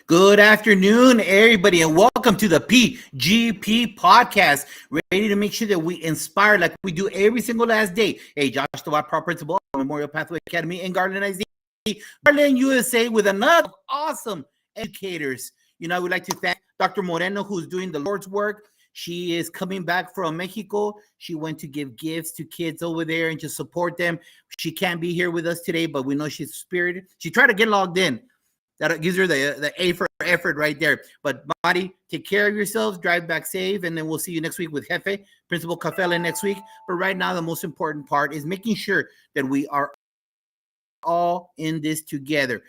Good afternoon, everybody, and welcome to the PGP podcast. Ready to make sure that we inspire like we do every single last day. Hey, Josh, the Watt Pro Principal, Memorial Pathway Academy in Garland, Garland, USA, with another awesome educators. I would like to thank Dr. Moreno, who's doing the Lord's work. She is coming back from Mexico. She went to give gifts to kids over there and to support them. She can't be here with us today, but we know she's spirited. She tried to get logged in. That gives her the A for effort right there. But Mari, take care of yourselves, drive back safe, and then we'll see you next week with Jefe, Principal Cafela next week. But right now, the most important part is making sure that we are all in this together.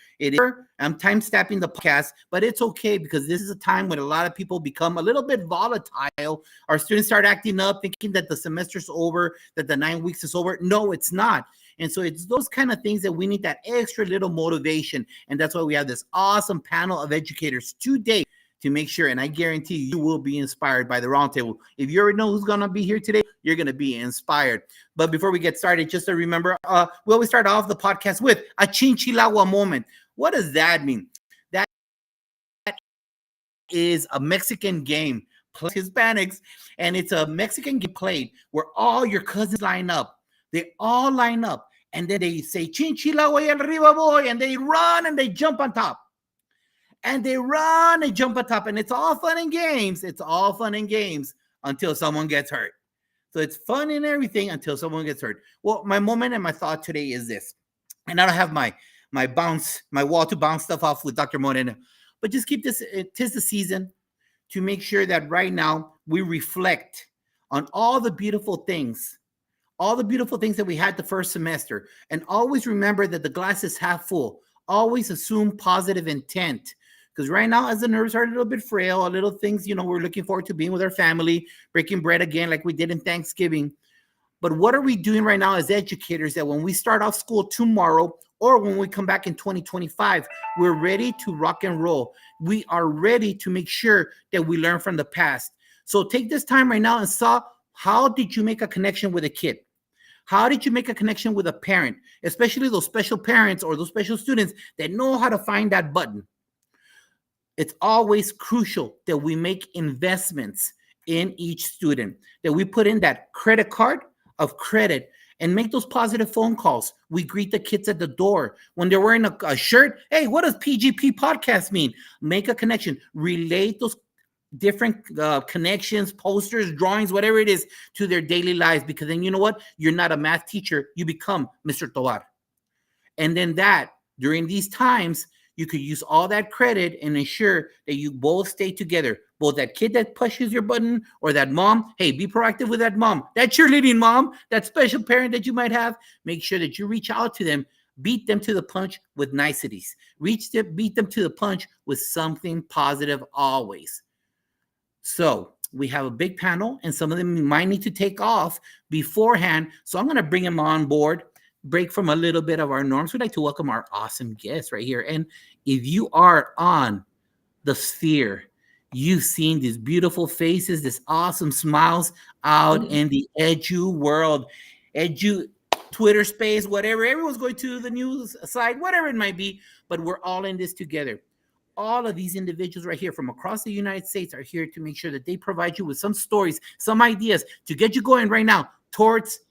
I'm time stamping the podcast, but it's okay because this is a time when a lot of people become a little bit volatile. Our students start acting up, thinking that the semester's over, that the 9 weeks is over. No, it's not. And so it's those kind of things that we need that extra little motivation. And that's why we have this awesome panel of educators today to make sure, and I guarantee you will be inspired by the roundtable. If you already know who's going to be here today, you're going to be inspired. But before we get started, just to remember, we always start off the podcast with a chinchilagua moment. What does that mean? That is a Mexican game, Hispanics, and it's a Mexican game played where all your cousins line up. They all line up, and then they say, Chinchilagua y arriba boy, and they run and they jump on top. And they run and jump on top, and it's all fun and games. It's all fun and games until someone gets hurt. So it's fun and everything until someone gets hurt. Well, my moment and my thought today is this, and I don't have my wall to bounce stuff off with Dr. Moreno, but just keep this. 'Tis the season to make sure that right now we reflect on all the beautiful things that we had the first semester, and always remember that the glass is half full. Always assume positive intent. Because right now, as the nerves are a little bit frail, a little things, we're looking forward to being with our family, breaking bread again like we did in Thanksgiving. But what are we doing right now as educators that when we start off school tomorrow or when we come back in 2025, we're ready to rock and roll. We are ready to make sure that we learn from the past. So take this time right now and saw, how did you make a connection with a kid? How did you make a connection with a parent, especially those special parents or those special students that know how to find that button? It's always crucial that we make investments in each student, that we put in that credit card of credit and make those positive phone calls. We greet the kids at the door. When they're wearing a shirt, hey, what does PGP podcast mean? Make a connection. Relate those different connections, posters, drawings, whatever it is, to their daily lives, because then you know what? You're not a math teacher. You become Mr. Tovar. And then that, during these times, you could use all that credit and ensure that you both stay together. Both that kid that pushes your button or that mom, hey, be proactive with that mom. That cheerleading mom, that special parent that you might have, make sure that you reach out to them, beat them to the punch with niceties. Beat them to the punch with something positive always. So we have a big panel, and some of them might need to take off beforehand. So I'm going to bring them on board, break from a little bit of our norms. We'd like to welcome our awesome guests right here. And if you are on the sphere, you've seen these beautiful faces, this awesome smiles out in the edu world, Twitter space, whatever. Everyone's going to the news side, whatever it might be, but we're all in this together. All of these individuals right here from across the United States are here to make sure that they provide you with some stories, some ideas to get you going right now towards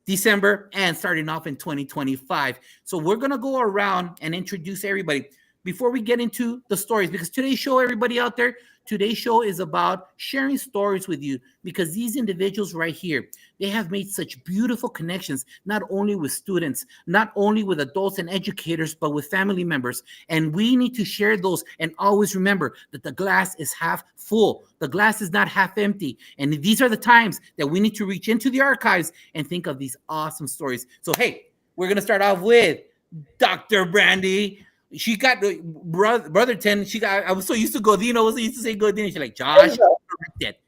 December and starting off in 2025. So we're going to go around and introduce everybody before we get into the stories, because today's show, everybody out there, today's show is about sharing stories with you, because these individuals right here, they have made such beautiful connections, not only with students, not only with adults and educators, but with family members. And we need to share those and always remember that the glass is half full. The glass is not half empty. And these are the times that we need to reach into the archives and think of these awesome stories. So, hey, we're going to start off with Dr. Brandy. She got Brotherton. I was so used to Godino. I was used to say Godino. She's like, Josh,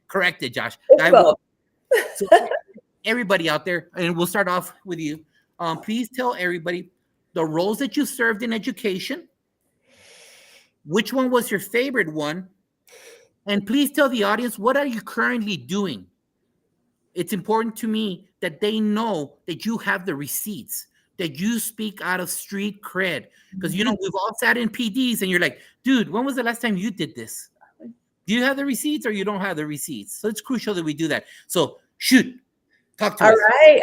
correct it, Josh. So everybody out there, and we'll start off with you. Please tell everybody the roles that you served in education. Which one was your favorite one? And please tell the audience, what are you currently doing? It's important to me that they know that you have the receipts. that you speak out of street cred. Because, you know, we've all sat in PDs and you're like, dude, when was the last time you did this? Do you have the receipts or you don't have the receipts? So it's crucial that we do that. So shoot, talk to us.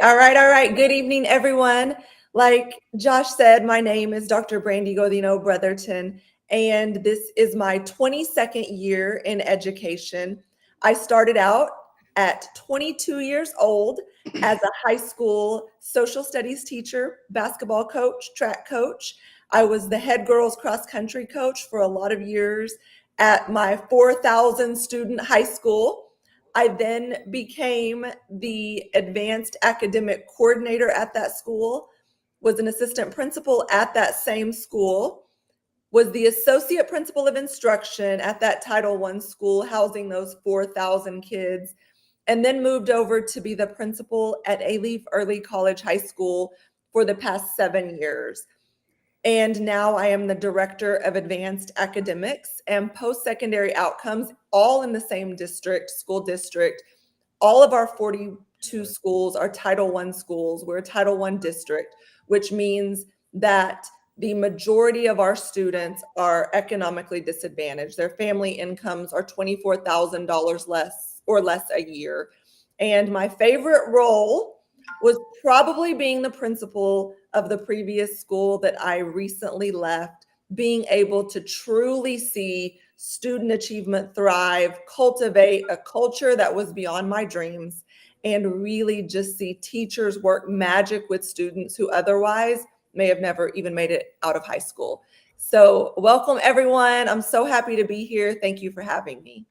All right. Good evening, everyone. Like Josh said, my name is Dr. Brandy Godino Brotherton, and this is my 22nd year in education. I started out at 22 years old as a high school social studies teacher, basketball coach, track coach. I was the head girls cross country coach for a lot of years at my 4,000 student high school. I then became the advanced academic coordinator at that school, was an assistant principal at that same school, was the associate principal of instruction at that Title I school, housing those 4,000 kids, and then moved over to be the principal at Alief Early College High School for the past 7 years. And now I am the director of advanced academics and post-secondary outcomes, all in the same district, school district. All of our 42 schools are Title I schools. We're a Title I district, which means that the majority of our students are economically disadvantaged. Their family incomes are $24,000 less a year. And my favorite role was probably being the principal of the previous school that I recently left, being able to truly see student achievement thrive, cultivate a culture that was beyond my dreams, and really just see teachers work magic with students who otherwise may have never even made it out of high school. So welcome, everyone. I'm so happy to be here. Thank you for having me.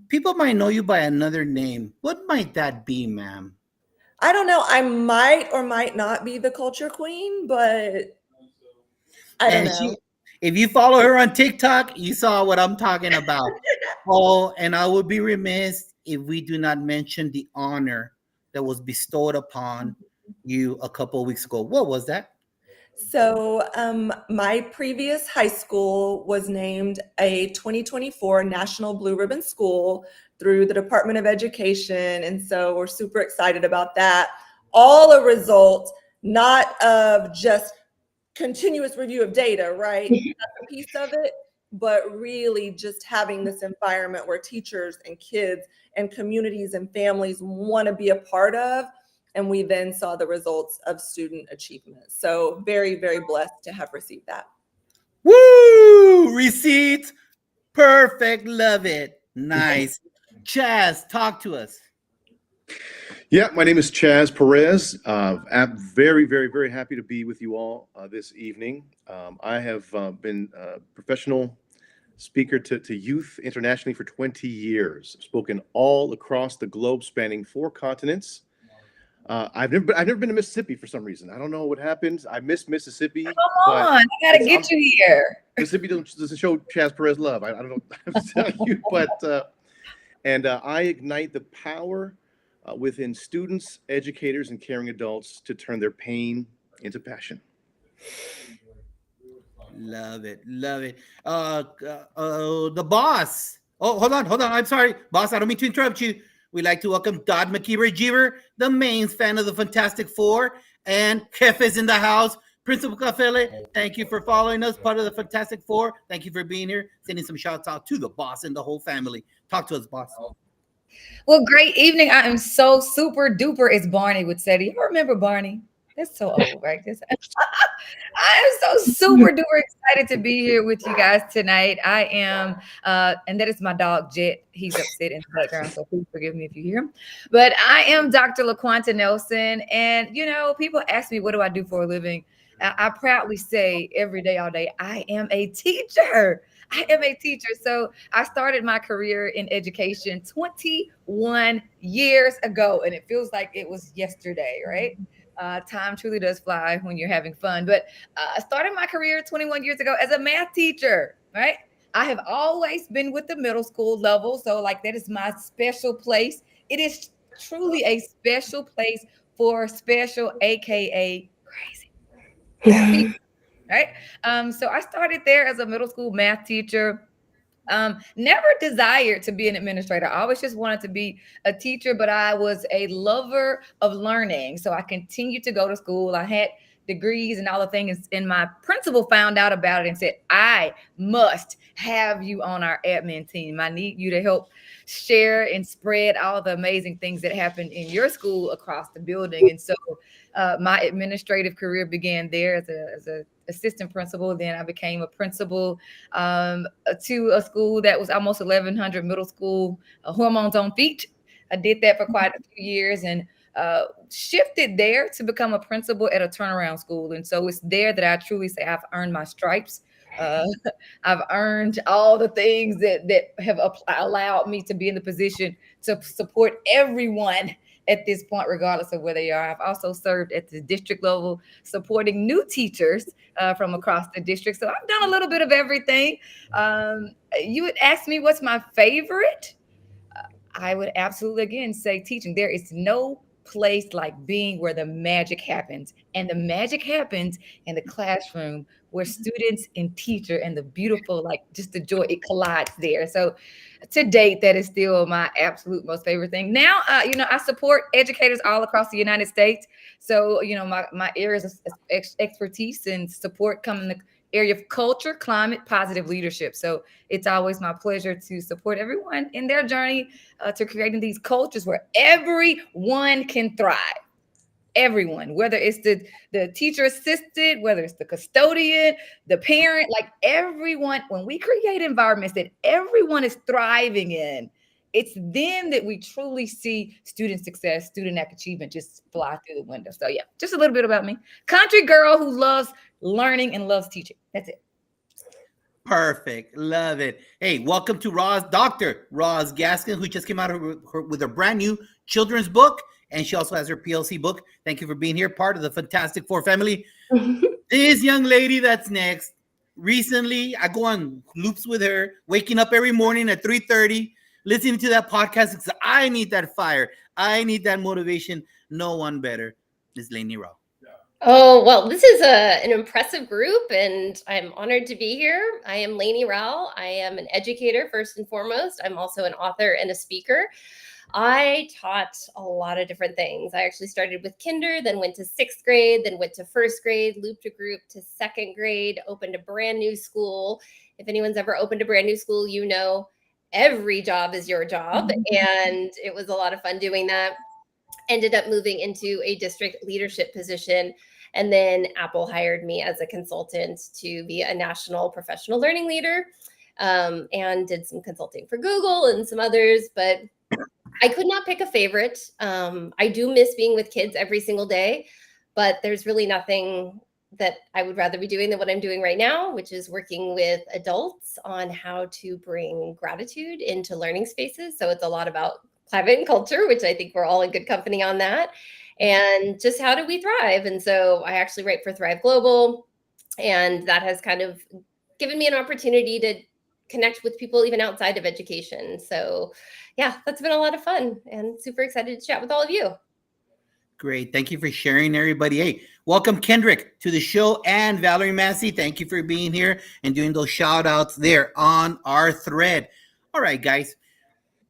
People might know you by another name. What might that be, ma'am? I don't know. I might or might not be the culture queen, but I don't know. If you follow her on TikTok, you saw what I'm talking about. Oh, and I would be remiss if we do not mention the honor that was bestowed upon you a couple of weeks ago. What was that? So my previous high school was named a 2024 National Blue Ribbon School through the Department of Education. And so we're super excited about that. All a result, not of just continuous review of data, right? That's a piece of it, but really just having this environment where teachers and kids and communities and families want to be a part of. And we then saw the results of student achievement. So very, very blessed to have received that. Woo! Receipts. Perfect. Love it. Nice. Chaz, talk to us. Yeah, my name is Chaz Perez. I'm very, very, very happy to be with you all this evening. I have been a professional speaker to youth internationally for 20 years, spoken all across the globe, spanning 4 continents. I've never been to Mississippi for some reason. I don't know what happened. I miss Mississippi. Come on, I gotta get you here. Mississippi doesn't show Chaz Perez love. I don't know what to tell you, but I ignite the power within students, educators, and caring adults to turn their pain into passion. Love it. Love it. The boss. Oh, hold on. I'm sorry. Boss, I don't mean to interrupt you. We'd like to welcome Dodd McKeever-Jeever, the main fan of the Fantastic Four, and Kef is in the house. Principal Cafele, thank you for following us, part of the Fantastic Four. Thank you for being here. Sending some shouts out to the boss and the whole family. Talk to us, boss. Well, great evening. I am so super duper, as Barney would say. Do you remember Barney? That's so old, right? I am so super duper excited to be here with you guys tonight. I am, and that is my dog, Jet. He's upset in the background, so please forgive me if you hear him. But I am Dr. LaQuanta Nelson, and, you know, people ask me, what do I do for a living? I proudly say every day, all day, I am a teacher. I am a teacher. So I started my career in education 21 years ago, and it feels like it was yesterday, right? Time truly does fly when you're having fun. But I started my career 21 years ago as a math teacher, right? I have always been with the middle school level. So like that is my special place. It is truly a special place for special, AKA crazy. Right? So I started there as a middle school math teacher. Never desired to be an administrator. I always just wanted to be a teacher, but I was a lover of learning. So I continued to go to school. I had degrees and all the things. And my principal found out about it and said, I must have you on our admin team. I need you to help share and spread all the amazing things that happen in your school across the building. And so my administrative career began there as a assistant principal. Then I became a principal to a school that was almost 1,100 middle school, Hormones on Feet. I did that for quite a few years and shifted there to become a principal at a turnaround school. And so it's there that I truly say I've earned my stripes. I've earned all the things that have allowed me to be in the position to support everyone at this point, regardless of where they are. I've also served at the district level, supporting new teachers from across the district. So I've done a little bit of everything. You would ask me what's my favorite? I would absolutely, again, say teaching. There is no place like being where the magic happens. And the magic happens in the classroom where students and teacher and the beautiful, like just the joy, it collides there. So to date, that is still my absolute most favorite thing. Now, I support educators all across the United States. So, my areas of expertise and support come in the area of culture, climate, positive leadership. So it's always my pleasure to support everyone in their journey to creating these cultures where everyone can thrive. Everyone, whether it's the teacher assistant, whether it's the custodian, the parent, like everyone, when we create environments that everyone is thriving in, it's then that we truly see student success, student achievement just fly through the window. So yeah, just a little bit about me. Country girl who loves learning and loves teaching. That's it. Perfect. Love it. Hey, welcome to Dr. Roz Gaskin, who just came out with a brand new children's book. And she also has her PLC book. Thank you for being here, part of the Fantastic Four family. This young lady that's next, recently, I go on loops with her, waking up every morning at 3:30, listening to that podcast because I need that fire. I need that motivation. No one better. Ms. Lainey Rao. Oh, well, this is an impressive group, and I'm honored to be here. I am Lainey Rao. I am an educator, first and foremost. I'm also an author and a speaker. I taught a lot of different things. I actually started with kinder, then went to 6th grade, then went to 1st grade, looped a group to 2nd grade, opened a brand new school. If anyone's ever opened a brand new school, every job is your job. And it was a lot of fun doing that. Ended up moving into a district leadership position. And then Apple hired me as a consultant to be a national professional learning leader, and did some consulting for Google and some others, but I could not pick a favorite. I do miss being with kids every single day, but there's really nothing that I would rather be doing than what I'm doing right now, which is working with adults on how to bring gratitude into learning spaces. So it's a lot about climate and culture, which I think we're all in good company on that, and just how do we thrive. And so I actually write for Thrive Global, and that has kind of given me an opportunity to connect with people even outside of education. So yeah, that's been a lot of fun and super excited to chat with all of you. Great. Thank you for sharing, everybody. Hey, welcome Kendrick to the show, and Valerie Massey. Thank you for being here and doing those shout outs there on our thread. All right, guys.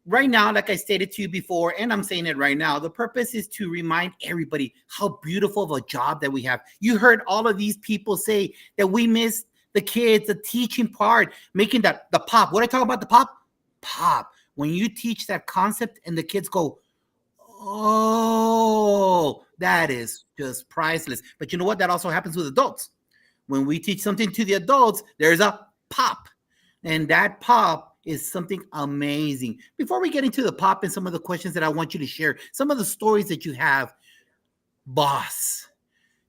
Right now, like I stated to you before, and I'm saying it right now, the purpose is to remind everybody how beautiful of a job that we have. You heard all of these people say that we miss the kids, the teaching part, making the pop. What I talk about, the pop. When you teach that concept and the kids go, oh, that is just priceless. But you know what? That also happens with adults. When we teach something to the adults, there's a pop. And that pop is something amazing. Before we get into the pop and some of the questions that I want you to share, some of the stories that you have, boss,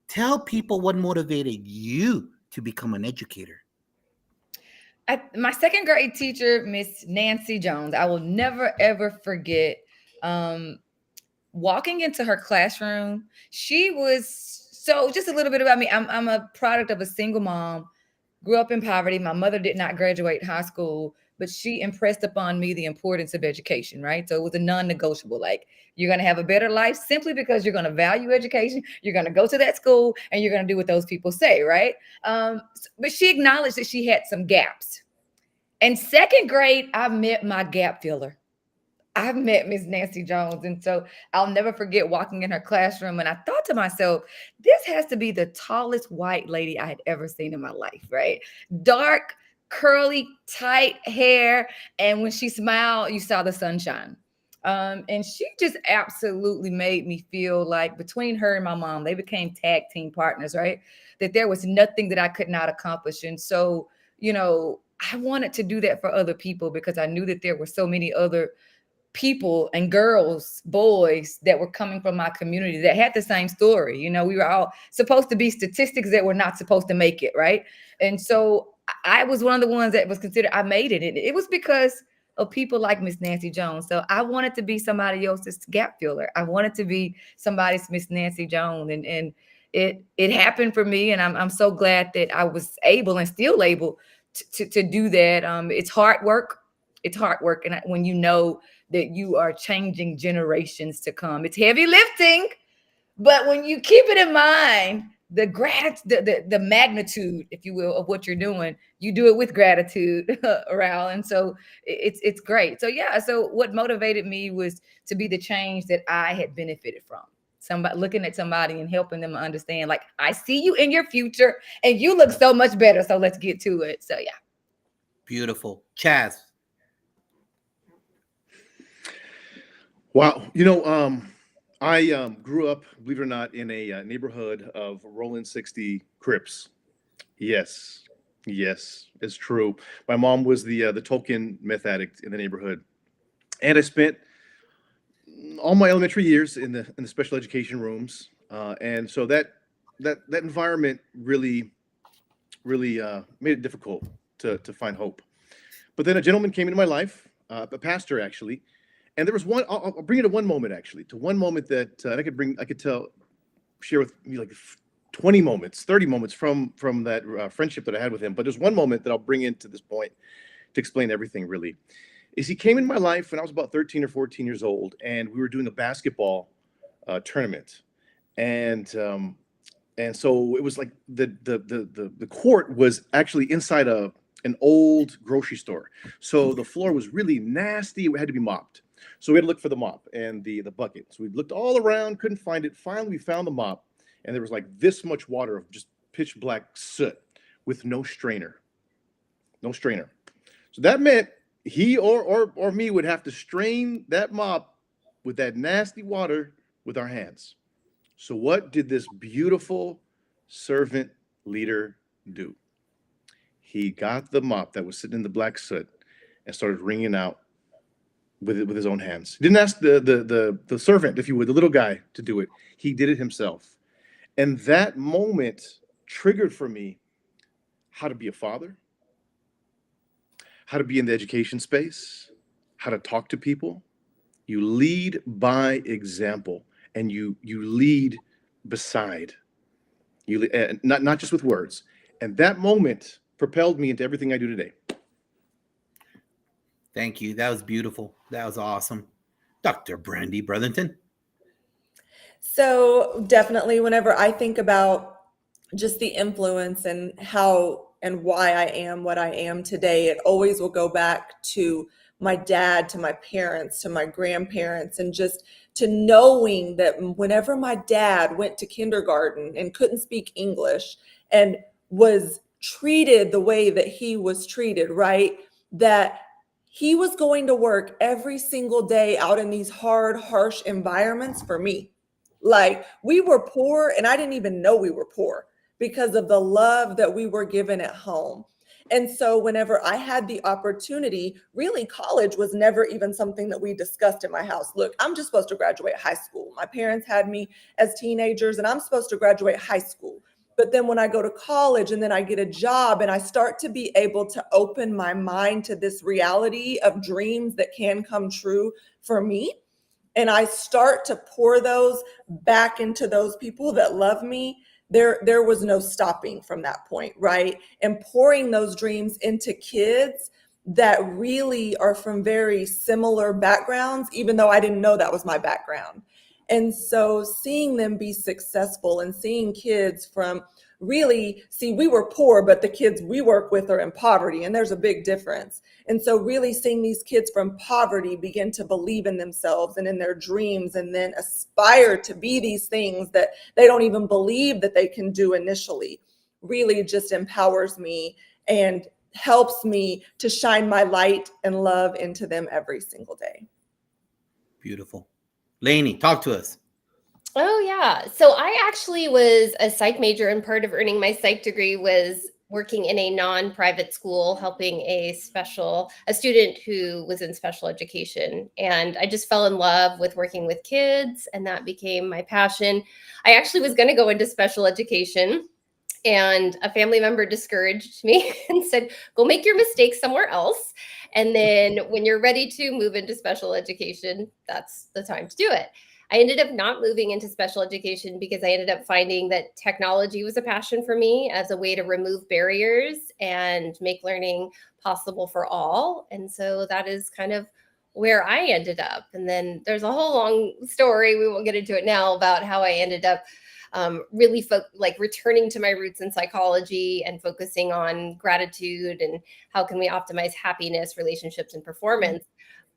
tell people what motivated you to become an educator. My 2nd grade teacher, Miss Nancy Jones, I will never, ever forget walking into her classroom. She was just a little bit about me. I'm a product of a single mom, grew up in poverty. My mother did not graduate high school, but she impressed upon me the importance of education, right? So it was a non-negotiable, like, you're going to have a better life simply because you're going to value education. You're going to go to that school and you're going to do what those people say, right? But she acknowledged that she had some gaps. In second grade, I met my gap filler. I met Miss Nancy Jones. And so I'll never forget walking in her classroom. And I thought to myself, this has to be the tallest white lady I had ever seen in my life, right? Dark, curly, tight hair. And when she smiled, you saw the sunshine. And she just absolutely made me feel like between her and my mom, they became tag team partners, right? That there was nothing that I could not accomplish. And so, I wanted to do that for other people because I knew that there were so many other people and girls, boys that were coming from my community that had the same story. We were all supposed to be statistics that were not supposed to make it, right? And so I was one of the ones that was considered, I made it. And it was because of people like Miss Nancy Jones. So I wanted to be somebody else's gap filler. I wanted to be somebody's Miss Nancy Jones. And it happened for me. And I'm so glad that I was able and still able to do that. It's hard work. It's hard work. And when you know that you are changing generations to come, it's heavy lifting. But when you keep it in mind, the gratitude, the magnitude, if you will, of what you're doing, you do it with gratitude, Raul. And so it's great. So yeah. So what motivated me was to be the change that I had benefited from. Somebody looking at somebody and helping them understand, like, I see you in your future and you look so much better. So let's get to it. So yeah. Beautiful. Chaz. Wow. I grew up, believe it or not, in a neighborhood of Rolling 60 Crips. Yes, it's true. My mom was the Tolkien meth addict in the neighborhood, and I spent all my elementary years in the special education rooms, and so that environment really made it difficult to find hope. But then a gentleman came into my life, a pastor actually, and there was one. I'll bring it to one moment actually, to one moment that I could share with you like 20 moments, 30 moments from that friendship that I had with him. But there's one moment that I'll bring into this point to explain everything really. Is he came in my life when I was about 13 or 14 years old, and we were doing a basketball tournament, and so it was like the court was actually inside an old grocery store, so the floor was really nasty. It had to be mopped, so we had to look for the mop and the bucket. So we looked all around, couldn't find it. Finally, we found the mop, and there was like this much water of just pitch black soot with no strainer. So that meant he or me would have to strain that mop with that nasty water with our hands. So what did this beautiful servant leader do? He got the mop that was sitting in the black soot and started wringing out with his own hands. He didn't ask the servant, if you would, the little guy, to do it. He did it himself. And that moment triggered for me how to be a father, how to be in the education space, how to talk to people. You lead by example, and you lead beside. You not just with words. And that moment propelled me into everything I do today. Thank you. That was beautiful. That was awesome. Dr. Brandy Brotherton. So definitely whenever I think about just the influence and how and why I am what I am today, it always will go back to my dad, to my parents, to my grandparents, and just to knowing that whenever my dad went to kindergarten and couldn't speak English and was treated the way that he was treated, right? That he was going to work every single day out in these hard, harsh environments for me. Like, we were poor and I didn't even know we were poor because of the love that we were given at home. And so whenever I had the opportunity, really college was never even something that we discussed in my house. Look, I'm just supposed to graduate high school. My parents had me as teenagers and I'm supposed to graduate high school. But then when I go to college and then I get a job and I start to be able to open my mind to this reality of dreams that can come true for me, and I start to pour those back into those people that love me, there was no stopping from that point, right? And pouring those dreams into kids that really are from very similar backgrounds, even though I didn't know that was my background. And so seeing them be successful and seeing kids from really, see, we were poor, but the kids we work with are in poverty, and there's a big difference. And so really seeing these kids from poverty begin to believe in themselves and in their dreams, and then aspire to be these things that they don't even believe that they can do initially, really just empowers me and helps me to shine my light and love into them every single day. Beautiful. Lainey, talk to us. Oh, yeah. So I actually was a psych major, and part of earning my psych degree was working in a non-private school, helping a student who was in special education. And I just fell in love with working with kids, and that became my passion. I actually was going to go into special education, and a family member discouraged me and said, go make your mistakes somewhere else. And then when you're ready to move into special education, that's the time to do it. I ended up not moving into special education because I ended up finding that technology was a passion for me as a way to remove barriers and make learning possible for all. And so that is kind of where I ended up. And then there's a whole long story, we won't get into it now, about how I ended up really returning to my roots in psychology and focusing on gratitude and how can we optimize happiness, relationships, and performance.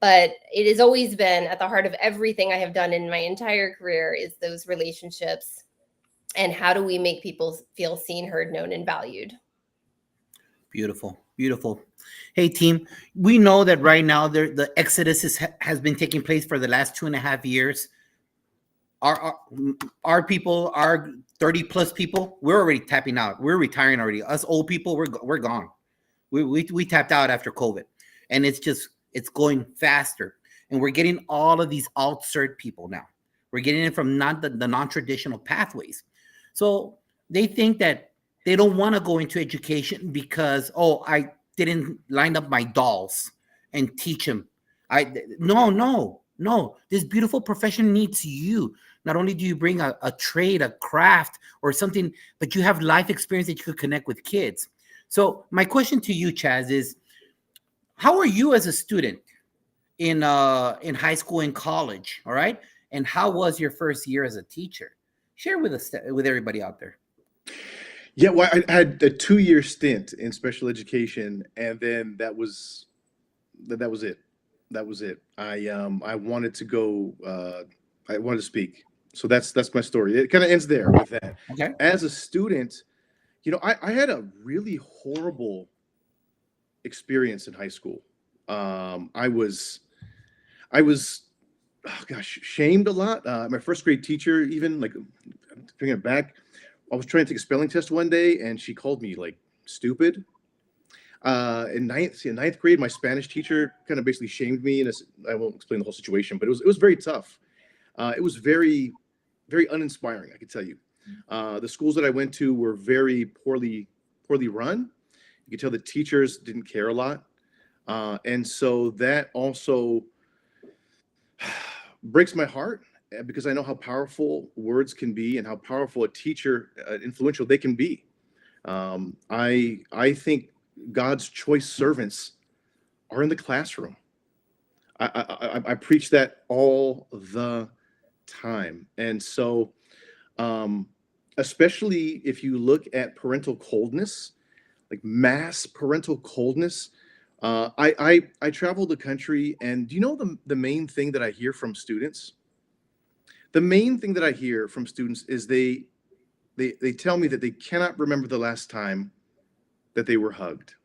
But it has always been at the heart of everything I have done in my entire career is those relationships, and how do we make people feel seen, heard, known, and valued. Beautiful, beautiful. Hey, team, we know that right now the exodus has been taking place for the last 2.5 years. Our people, our 30 plus people, we're already tapping out. We're retiring already. Us old people, we're gone. We tapped out after COVID, and it's going faster. And we're getting all of these alt-cert people now. We're getting it from the non-traditional pathways. So they think that they don't want to go into education because, I didn't line up my dolls and teach them. No. This beautiful profession needs you. Not only do you bring a trade, a craft, or something, but you have life experience that you could connect with kids. So my question to you, Chaz, is how are you as a student in high school and college? All right. And how was your first year as a teacher? Share with us, with everybody out there. Yeah, well, I had a 2-year stint in special education, and then that was it. That was it. I wanted to go. I wanted to speak. So that's my story. It kind of ends there with that. Okay. As a student, I had a really horrible experience in high school. I was shamed a lot. My first grade teacher, even bringing it back, I was trying to take a spelling test one day, and she called me stupid. In ninth grade, my Spanish teacher kind of basically shamed me, and I won't explain the whole situation, but it was very tough. It was very, very uninspiring, I can tell you. The schools that I went to were very poorly run. You could tell the teachers didn't care a lot. And so that also breaks my heart, because I know how powerful words can be and how powerful a teacher, influential they can be. I think God's choice servants are in the classroom. I preach that all the time. And so, especially if you look at parental coldness, mass parental coldness, I travel the country, and do you know the main thing that I hear from students? The main thing that I hear from students is they tell me that they cannot remember the last time that they were hugged.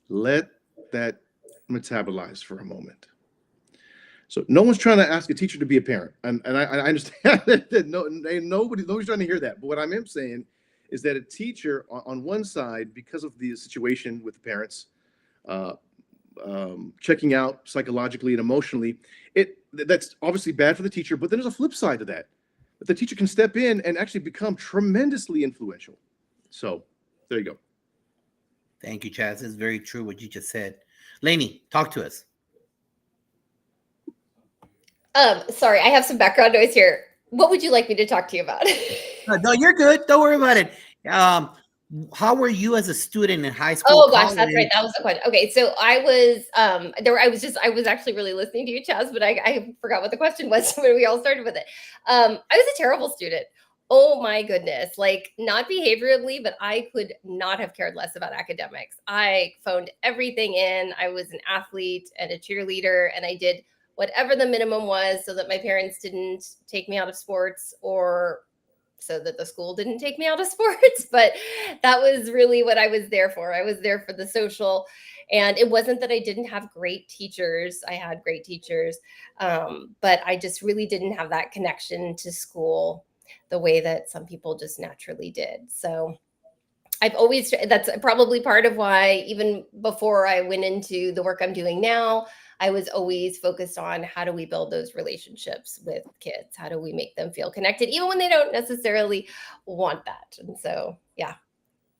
Let that metabolize for a moment. So no one's trying to ask a teacher to be a parent, and I understand that nobody's trying to hear that. But what I'm saying is that a teacher on one side, because of the situation with the parents, checking out psychologically and emotionally, that's obviously bad for the teacher. But then there's a flip side to that the teacher can step in and actually become tremendously influential. So there you go. Thank you, Chaz. It's very true what you just said. Lainey, talk to us. Sorry, I have some background noise here. What would you like me to talk to you about? No, you're good. Don't worry about it. How were you as a student in high school? Oh gosh, that's right. That was the question. Okay, so I was I was actually really listening to you, Chaz, but I forgot what the question was when we all started with it. I was a terrible student. Oh my goodness. Like, not behaviorally, but I could not have cared less about academics. I phoned everything in. I was an athlete and a cheerleader, and I did whatever the minimum was so that my parents didn't take me out of sports, or so that the school didn't take me out of sports. But that was really what I was there for. I was there for the social. And it wasn't that I didn't have great teachers. I had great teachers, but I just really didn't have that connection to school the way that some people just naturally did. So that's probably part of why, even before I went into the work I'm doing now, I was always focused on how do we build those relationships with kids? How do we make them feel connected, even when they don't necessarily want that? And so, yeah.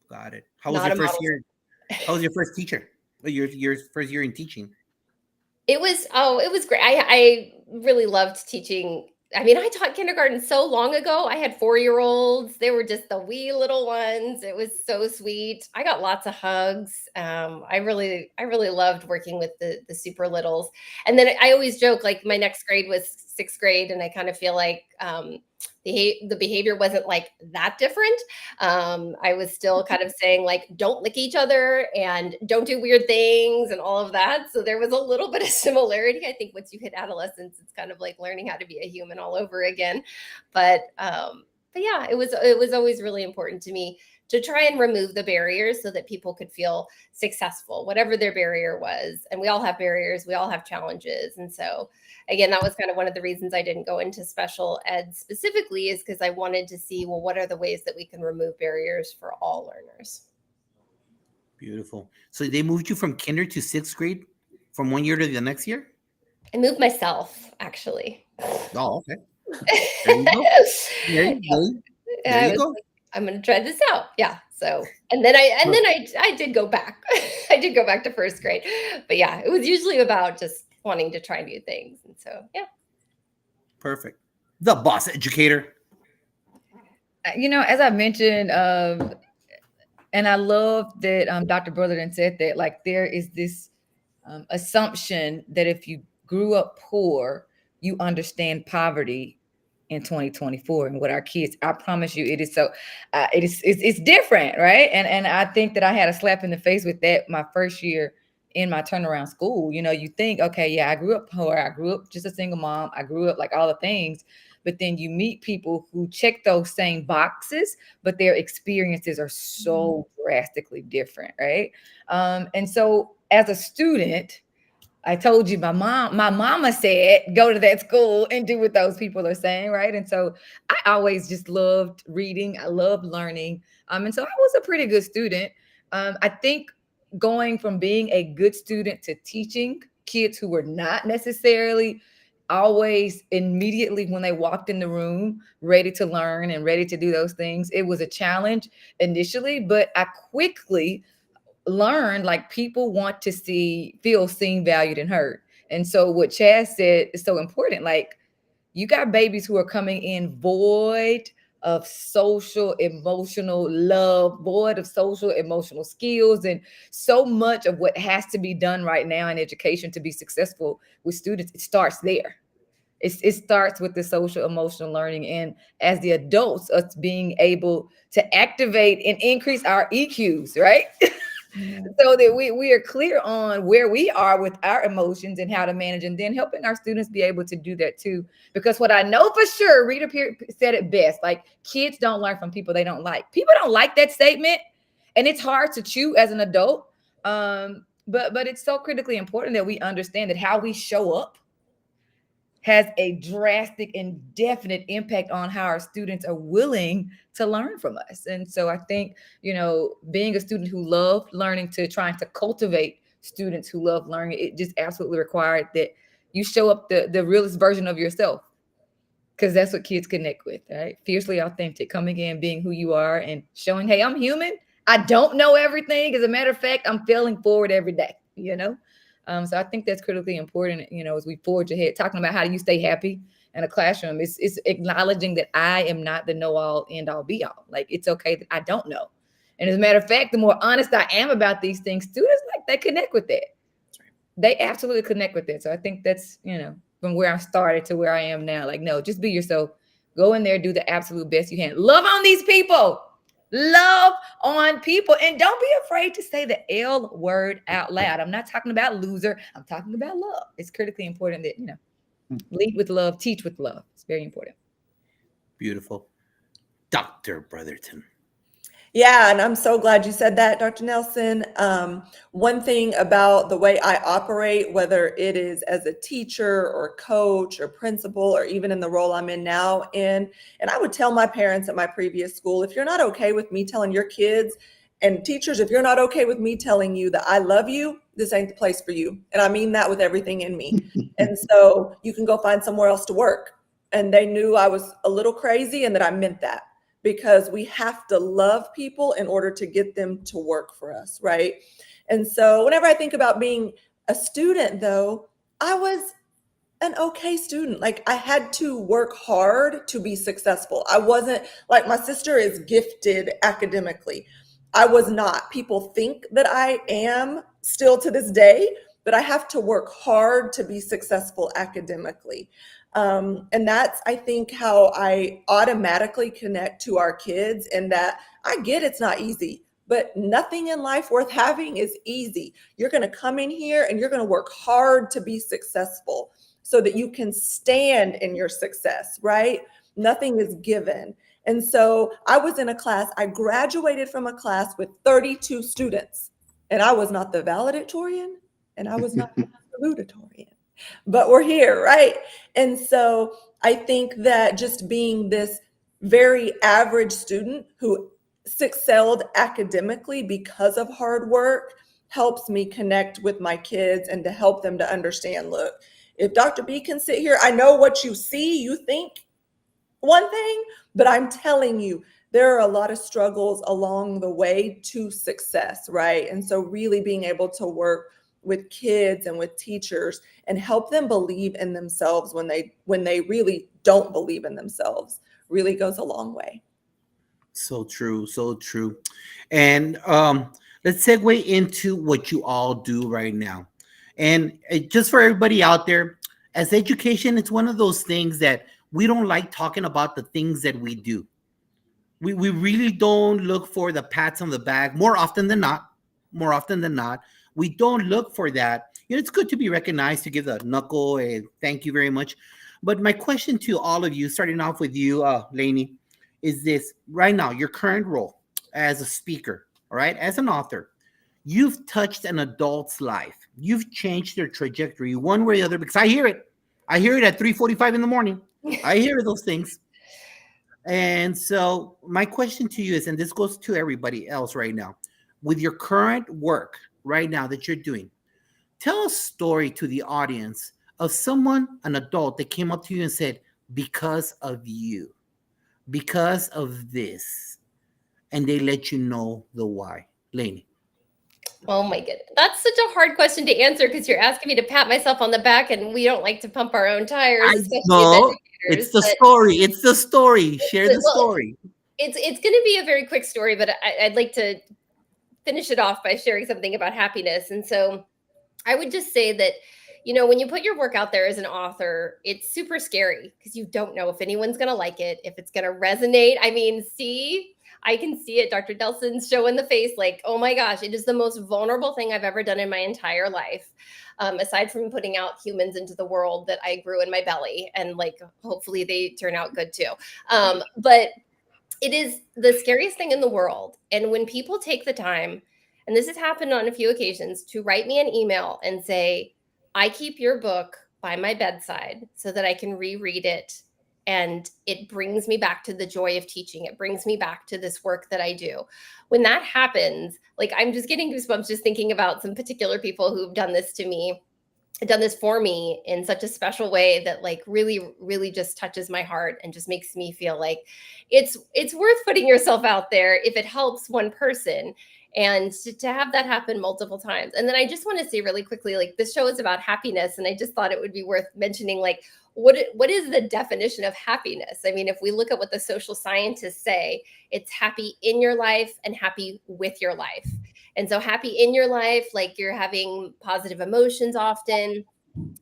Got it. How was Not your a first model. year? How was your first teacher? Your first year in teaching? It was great. I really loved teaching. I mean, I taught kindergarten so long ago. I had 4-year-olds. They were just the wee little ones. It was so sweet. I got lots of hugs. I really loved working with the super littles. And then I always joke, like, my next grade was 6th grade, and I kind of feel like the behavior wasn't like that different. I was still kind of saying, like, don't lick each other and don't do weird things and all of that. So there was a little bit of similarity. I think once you hit adolescence, it's kind of like learning how to be a human all over again. But yeah, it was always really important to me to try and remove the barriers so that people could feel successful, whatever their barrier was. And we all have barriers, we all have challenges. And so, again, that was kind of one of the reasons I didn't go into special ed specifically, is because I wanted to see, well, what are the ways that we can remove barriers for all learners? Beautiful. So they moved you from kinder to 6th grade from one year to the next year? I moved myself, actually. Oh, okay. There you go. There you go. I'm going to try this out. Yeah. So, and then I did go back. I did go back to 1st grade. But yeah, it was usually about just wanting to try new things. And so, yeah. Perfect. The boss educator. As I mentioned, and I love that Dr. Brotherton said that, like, there is this assumption that if you grew up poor, you understand poverty in 2024 and what our kids, I promise you, it is so, it's different, right? And I think that I had a slap in the face with that my first year in my turnaround school. You think, okay, yeah, I grew up poor, I grew up just a single mom, I grew up like all the things, but then you meet people who check those same boxes, but their experiences are so drastically different, right? And so as a student, I told you my mama said, go to that school and do what those people are saying, right? And so I always just loved reading. I loved learning. And so I was a pretty good student. I think going from being a good student to teaching kids who were not necessarily always immediately when they walked in the room ready to learn and ready to do those things, it was a challenge initially, but I quickly learned, like, people want to feel seen, valued, and heard. And so what Chaz said is so important. Like, you got babies who are coming in void of social, emotional love, void of social, emotional skills, and so much of what has to be done right now in education to be successful with students, it starts there. It starts with the social emotional learning, and as the adults, us being able to activate and increase our EQs, right? So that we are clear on where we are with our emotions and how to manage, and then helping our students be able to do that too. Because what I know for sure, Rita said it best, like, kids don't learn from people they don't like. People don't like that statement, and it's hard to chew as an adult. But it's so critically important that we understand that how we show up has a drastic and definite impact on how our students are willing to learn from us. And so I think, being a student who loved learning to trying to cultivate students who love learning, it just absolutely required that you show up the realest version of yourself, because that's what kids connect with, right? Fiercely authentic, coming in, being who you are and showing, hey, I'm human. I don't know everything. As a matter of fact, I'm failing forward every day, So I think that's critically important, as we forge ahead, talking about how do you stay happy in a classroom. It's acknowledging that I am not the know-all, end-all, be-all. Like, it's okay that I don't know. And as a matter of fact, the more honest I am about these things, students, like, they connect with that. They absolutely connect with that. So I think that's, from where I started to where I am now. Like, no, just be yourself, Go in there, do the absolute best you can. Love on these people. Love on people. And don't be afraid to say the L word out loud. I'm not talking about loser. I'm talking about love. It's critically important that, lead with love, teach with love. It's very important. Beautiful. Dr. Brotherton. Yeah, and I'm so glad you said that, Dr. Nelson. One thing about the way I operate, whether it is as a teacher or coach or principal, or even in the role I'm in now, and I would tell my parents at my previous school, if you're not okay with me telling your kids, and teachers, if you're not okay with me telling you that I love you, this ain't the place for you. And I mean that with everything in me. And so you can go find somewhere else to work. And they knew I was a little crazy and that I meant that, because we have to love people in order to get them to work for us, right? And so whenever I think about being a student, though, I was an okay student. Like, I had to work hard to be successful. I wasn't like my sister is gifted academically. I was not. People think that I am still to this day, but I have to work hard to be successful academically. And that's, I think, how I automatically connect to our kids, and that I get it's not easy, but nothing in life worth having is easy. You're going to come in here and you're going to work hard to be successful so that you can stand in your success, right? Nothing is given. And so I was in a class, I graduated from a class with 32 students, and I was not the valedictorian and I was not the salutatorian. But we're here, right? And so I think that just being this very average student who excelled academically because of hard work helps me connect with my kids and to help them to understand, look, if Dr. B can sit here, I know what you see, you think one thing, but I'm telling you, there are a lot of struggles along the way to success, right? And so really being able to work with kids and with teachers and help them believe in themselves when they really don't believe in themselves really goes a long way. So true, so true. And let's segue into what you all do right now. And just for everybody out there, as education, it's one of those things that we don't like talking about the things that we do. We really don't look for the pats on the back more often than not. We don't look for that. It's good to be recognized, to give the knuckle and thank you very much. But my question to all of you, starting off with you, Lainey, is this: right now, your current role as a speaker, all right, as an author, you've touched an adult's life. You've changed their trajectory one way or the other, because I hear it. I hear it at 3:45 in the morning. I hear those things. And so my question to you is, and this goes to everybody else right now, with your current work right now that you're doing, tell a story to the audience of someone, an adult, that came up to you and said, because of you, because of this, and they let you know the why. Lainey. Oh my goodness. That's such a hard question to answer, because you're asking me to pat myself on the back, and we don't like to pump our own tires, especially as educators. It's the story. It's the story. Share the story. It's going to be a very quick story, but I'd like to finish it off by sharing something about happiness. And so I would just say that, when you put your work out there as an author, it's super scary, because you don't know if anyone's going to like it, if it's going to resonate. I mean, I can see it. Dr. Nelson's showing the face, like, oh my gosh, it is the most vulnerable thing I've ever done in my entire life. Aside from putting out humans into the world that I grew in my belly, and like, hopefully they turn out good too. But it is the scariest thing in the world. And when people take the time, and this has happened on a few occasions, to write me an email and say, I keep your book by my bedside so that I can reread it, and it brings me back to the joy of teaching. It brings me back to this work that I do. When that happens, like, I'm just getting goosebumps just thinking about some particular people who've done this to me, done this for me in such a special way that, like, really, really just touches my heart and just makes me feel like it's worth putting yourself out there if it helps one person. And to have that happen multiple times. And then I just want to say really quickly, like, this show is about happiness. And I just thought it would be worth mentioning, like, what is the definition of happiness? I mean, if we look at what the social scientists say, it's happy in your life and happy with your life. And so happy in your life, like, you're having positive emotions often.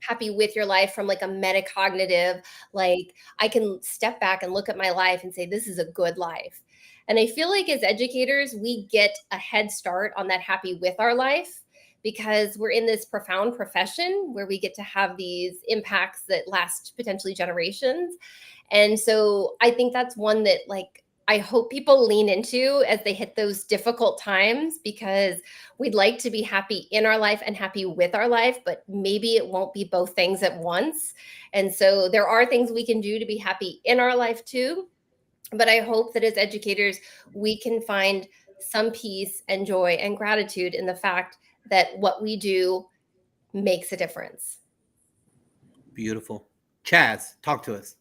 happy with your life from like a metacognitive, like I can step back and look at my life and say, this is a good life. And I feel like as educators, we get a head start on that happy with our life because we're in this profound profession where we get to have these impacts that last potentially generations. And so I think that's one that like I hope people lean into as they hit those difficult times, because we'd like to be happy in our life and happy with our life, but maybe it won't be both things at once. And so there are things we can do to be happy in our life too. But I hope that as educators, we can find some peace and joy and gratitude in the fact that what we do makes a difference. Beautiful. Chaz, talk to us.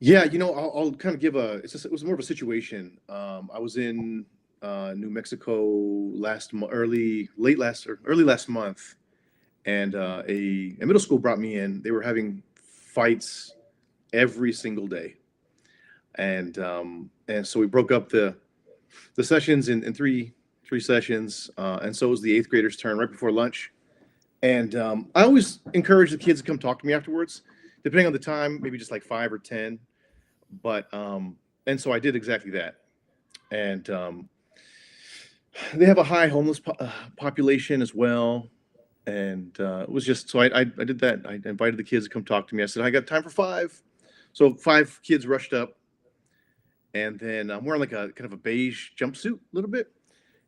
Yeah, I'll kind of give it was more of a situation. I was in New Mexico early last month, and a middle school brought me in. They were having fights every single day, and so we broke up the sessions in three sessions, and so it was the 8th graders' turn right before lunch. And I always encourage the kids to come talk to me afterwards, depending on the time, maybe just like 5 or 10. But and so I did exactly that. And they have a high homeless population as well. And it was just, so I did that. I invited the kids to come talk to me. I said, I got time for 5. So 5 kids rushed up. And then I'm wearing like a kind of a beige jumpsuit a little bit.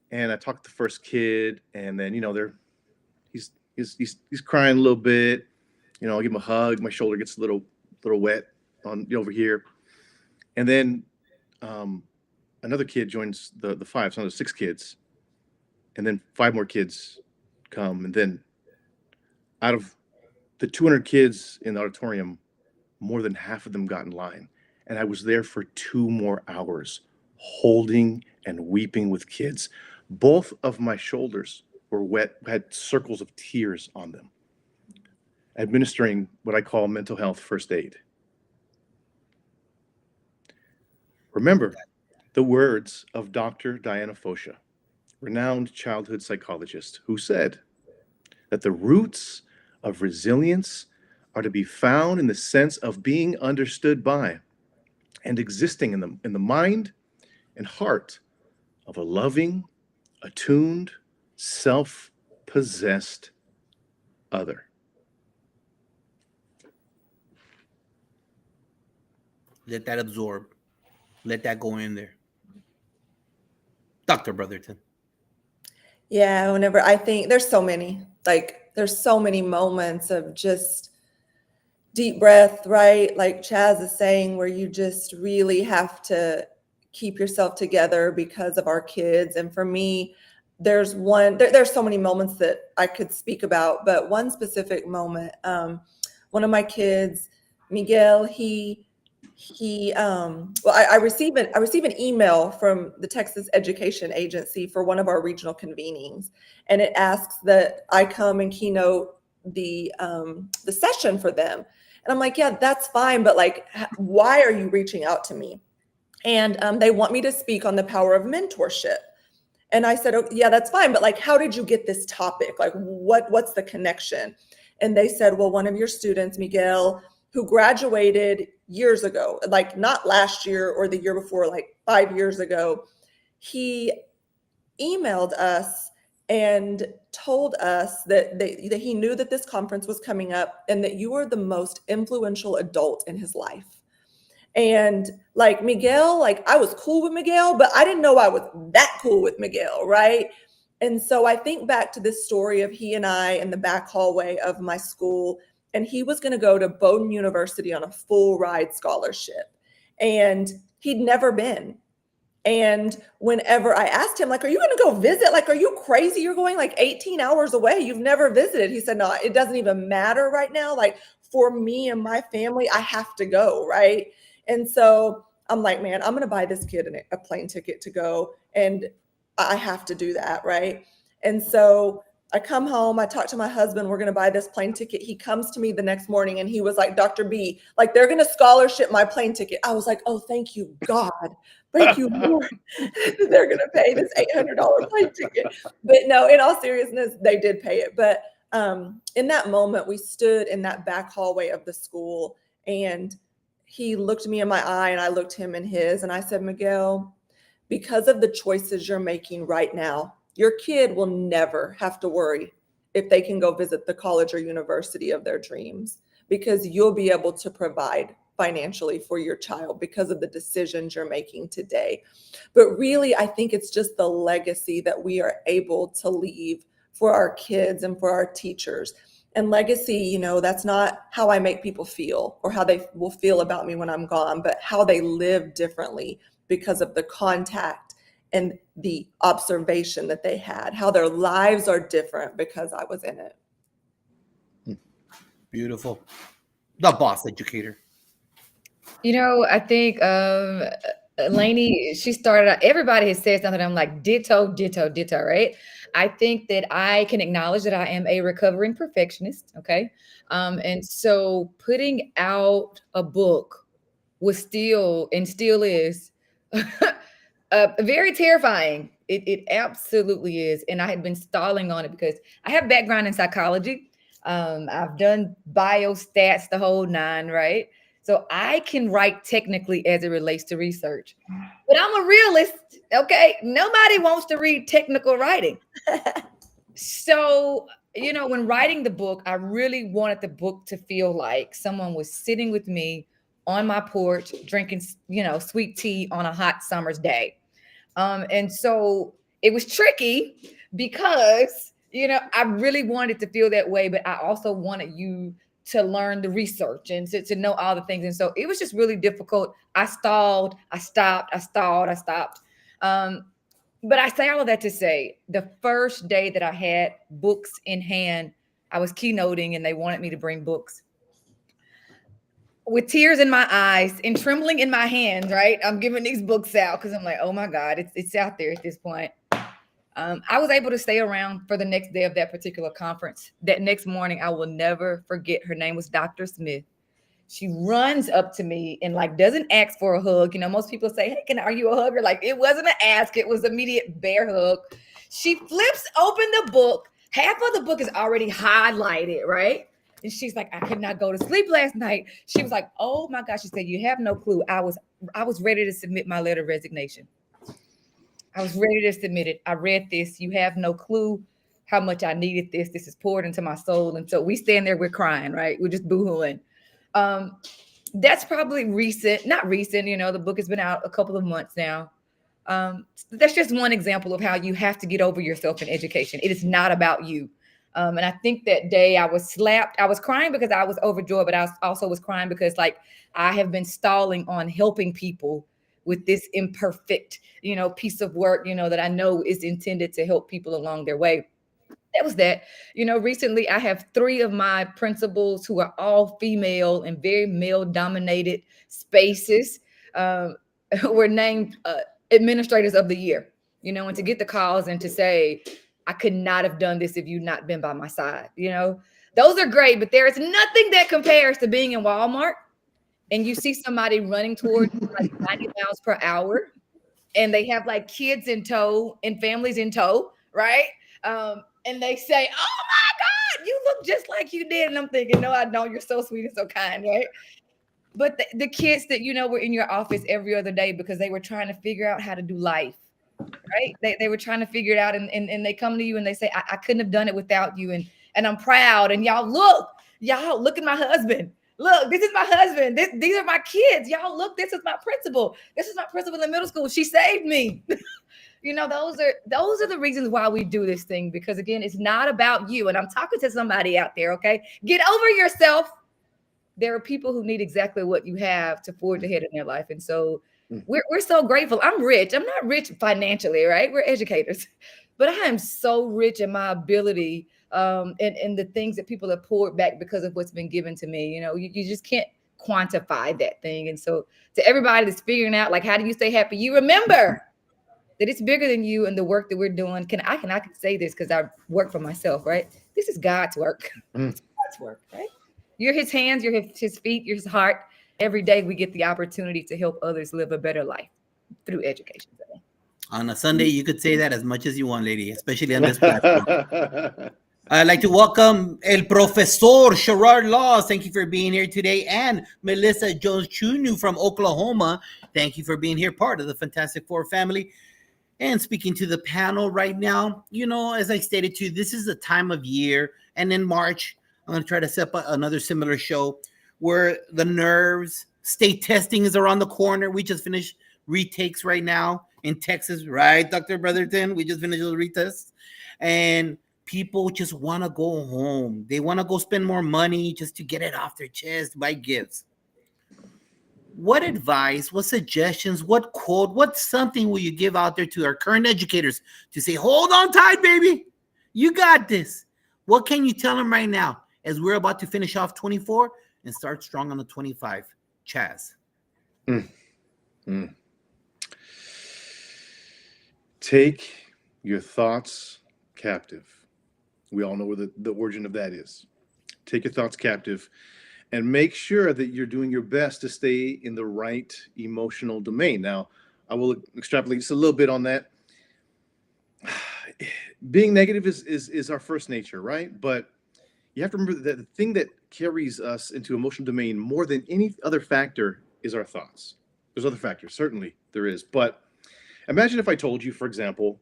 And I talked to the first kid, and then, he's crying a little bit. I give him a hug. My shoulder gets a little wet on over here. And then another kid joins the 5, so there's 6 kids. And then 5 more kids come. And then out of the 200 kids in the auditorium, more than half of them got in line. And I was there for 2 more hours, holding and weeping with kids. Both of my shoulders were wet, had circles of tears on them, administering what I call mental health first aid. Remember the words of Dr. Diana Fosha, renowned childhood psychologist, who said that the roots of resilience are to be found in the sense of being understood by and existing in the mind and heart of a loving, attuned, self-possessed other. Let that absorb. Let that go in there. Dr. Brotherton. Yeah, whenever I think there's so many moments of just deep breath, right? Like Chaz is saying, where you just really have to keep yourself together because of our kids. And for me, there's so many moments that I could speak about, but one specific moment, one of my kids, Miguel, I receive an email from the Texas Education Agency for one of our regional convenings, and it asks that I come and keynote the session for them. And I'm like, yeah, that's fine, but like, why are you reaching out to me? And they want me to speak on the power of mentorship. And I said, oh, yeah, that's fine, but like, how did you get this topic? Like, what's the connection? And they said, well, one of your students, Miguel, who graduated years ago, like not last year or the year before, like 5 years ago, he emailed us and told us that he knew that this conference was coming up and that you were the most influential adult in his life. And like Miguel, like I was cool with Miguel, but I didn't know I was that cool with Miguel, right? And so I think back to this story of he and I in the back hallway of my school, and he was going to go to Bowdoin University on a full ride scholarship, and he'd never been. And whenever I asked him, like, are you going to go visit? Like, are you crazy? You're going like 18 hours away. You've never visited. He said, no, it doesn't even matter right now. Like for me and my family, I have to go. Right. And so I'm like, man, I'm going to buy this kid a plane ticket to go, and I have to do that. Right. And so I come home, I talk to my husband, we're going to buy this plane ticket. He comes to me the next morning and he was like, Dr. B, like they're going to scholarship my plane ticket. I was like, oh, thank you, God. Thank you, Lord. They're going to pay this $800 plane ticket. But no, in all seriousness, they did pay it. But In that moment, we stood in that back hallway of the school, and he looked me in my eye and I looked him in his, and I said, Miguel, because of the choices you're making right now, your kid will never have to worry if they can go visit the college or university of their dreams, because you'll be able to provide financially for your child because of the decisions you're making today. But really, I think it's just the legacy that we are able to leave for our kids and for our teachers. And legacy, you know, that's not how I make people feel or how they will feel about me when I'm gone, but how they live differently because of the contact and the observation that they had, how their lives are different because I was in it. Beautiful. The boss educator. You know, I think Lainey, she started out, everybody has said something. I'm like, ditto, ditto, ditto, right? I think that I can acknowledge that I am a recovering perfectionist. Okay. And so putting out a book was still and still is very terrifying. It absolutely is. And I had been stalling on it because I have background in psychology. I've done biostats, the whole nine, right? So I can write technically as it relates to research, but I'm a realist. Okay. Nobody wants to read technical writing. So, you know, when writing the book, I really wanted the book to feel like someone was sitting with me on my porch, drinking, you know, sweet tea on a hot summer's day. And so it was tricky because, you know, I really wanted to feel that way, but I also wanted you to learn the research and to know all the things. And so it was just really difficult. I stalled, I stopped, I stalled, I stopped. But I say all of that to say the first day that I had books in hand, I was keynoting and they wanted me to bring books. With tears in my eyes and trembling in my hands, right? I'm giving these books out because I'm like, oh my God, it's out there at this point. I was able to stay around for the next day of that particular conference. That next morning, I will never forget. Her name was Dr. Smith. She runs up to me and like doesn't ask for a hug. You know, most people say, hey, are you a hugger? Like it wasn't an ask. It was immediate bear hug. She flips open the book. Half of the book is already highlighted, right? And she's like, I could not go to sleep last night. She was like, oh my gosh. She said, you have no clue. I was ready to submit my letter of resignation. I was ready to submit it. I read this. You have no clue how much I needed this. This is poured into my soul. And so we stand there, we're crying, right? We're just boohooing. That's probably recent, not recent, you know, the book has been out a couple of months now. That's just one example of how you have to get over yourself in education. It is not about you. And I think that day I was slapped. I was crying because I was overjoyed, but I also was crying because like I have been stalling on helping people with this imperfect, you know, piece of work, you know, that I know is intended to help people along their way. That was that. You know, recently I have 3 of my principals who are all female and very male dominated spaces were named administrators of the year, you know, and to get the calls and to say, I could not have done this if you'd not been by my side. You know, those are great, but there is nothing that compares to being in Walmart and you see somebody running towards like 90 miles per hour and they have like kids in tow and families in tow, right? And they say, oh my God, you look just like you did. And I'm thinking, no, I don't. You're so sweet and so kind, right? But the kids that, you know, were in your office every other day because they were trying to figure out how to do life, right? They were trying to figure it out and they come to you and they say, I couldn't have done it without you. And I'm proud. And y'all look at my husband. Look, this is my husband. These are my kids. Y'all look, this is my principal. This is my principal in middle school. She saved me. You know, those are the reasons why we do this thing, because again, it's not about you. And I'm talking to somebody out there, okay? Get over yourself. There are people who need exactly what you have to forge ahead in their life. And so we're so grateful. I'm rich. I'm not rich financially, right? We're educators. But I am so rich in my ability and the things that people have poured back because of what's been given to me. You know, you just can't quantify that thing. And so to everybody that's figuring out, like, how do you stay happy? You remember that it's bigger than you and the work that we're doing. I can say this because I work for myself, right? This is God's work. It's God's work, right? You're his hands, you're his feet, you're his heart. Every day we get the opportunity to help others live a better life through education. On a Sunday, you could say that as much as you want, lady, especially on this platform. I'd like to welcome El Profesor Sherrard Laws. Thank you for being here today. And Melissa Jones Chunu from Oklahoma. Thank you for being here, part of the Fantastic Four family. And speaking to the panel right now, you know, as I stated to you, this is the time of year. And in March, I'm going to try to set up another similar show where the nerves, state testing is around the corner. We just finished retakes right now in Texas, right, Dr. Brotherton? We just finished those retests. And people just want to go home. They want to go spend more money just to get it off their chest, buy gifts. What advice, what suggestions, what quote, what something will you give out there to our current educators to say, hold on tight, baby. You got this. What can you tell them right now as we're about to finish off 24 and start strong on the 25? Chaz. Take your thoughts captive. We all know where the origin of that is. Take your thoughts captive and make sure that you're doing your best to stay in the right emotional domain. Now, I will extrapolate just a little bit on that. Being negative is our first nature, right? But you have to remember that the thing that carries us into emotional domain more than any other factor is our thoughts. There's other factors, certainly there is. But imagine if I told you, for example,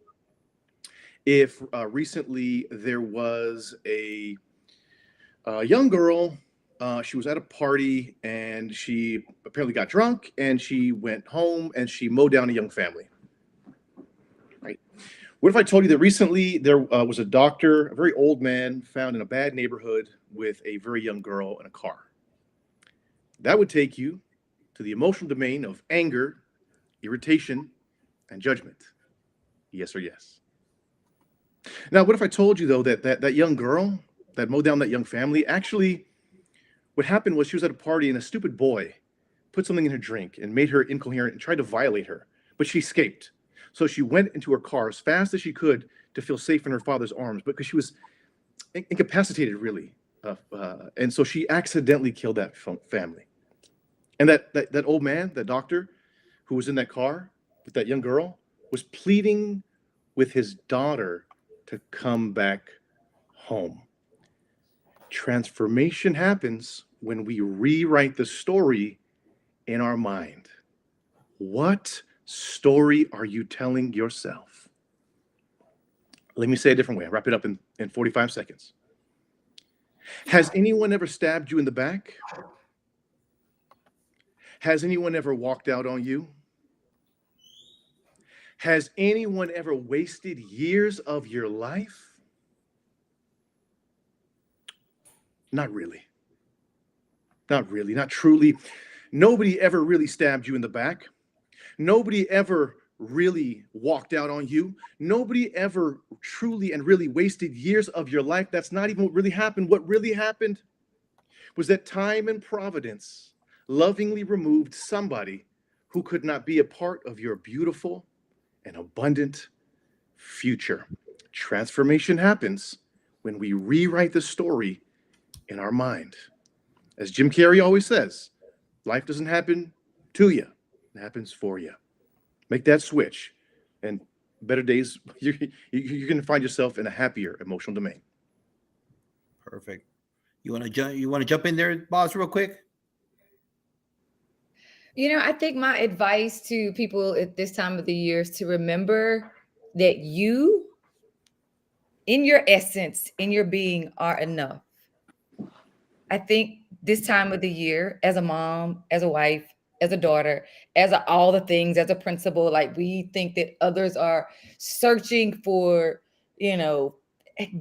if recently there was a young girl, she was at a party and she apparently got drunk and she went home and she mowed down a young family. Right? What if I told you that recently there was a doctor, a very old man, found in a bad neighborhood with a very young girl in a car? That would take you to the emotional domain of anger, irritation, and judgment. Yes or yes? Now, what if I told you, though, that young girl that mowed down that young family, actually, what happened was she was at a party and a stupid boy put something in her drink and made her incoherent and tried to violate her, but she escaped. So she went into her car as fast as she could to feel safe in her father's arms, because she was incapacitated, really. And so she accidentally killed that family. And that old man, that doctor who was in that car with that young girl, was pleading with his daughter to come back home. Transformation happens when we rewrite the story in our mind. What story are you telling yourself? Let me say it a different way. I'll wrap it up in 45 seconds. Has anyone ever stabbed you in the back? Has anyone ever walked out on you? Has anyone ever wasted years of your life? Not really. Not really, not truly. Nobody ever really stabbed you in the back. Nobody ever really walked out on you. Nobody ever truly and really wasted years of your life. That's not even what really happened. What really happened was that time and providence lovingly removed somebody who could not be a part of your beautiful and abundant future. Transformation happens when we rewrite the story in our mind. As Jim Carrey always says, life doesn't happen to you, it happens for you. Make that switch, and better days, you're going to find yourself in a happier emotional domain. Perfect. You want to jump in there, boss, real quick? You know, I think my advice to people at this time of the year is to remember that you, in your essence, in your being, are enough. I think this time of the year, as a mom, as a wife, as a daughter, as all the things, as a principal, like we think that others are searching for, you know,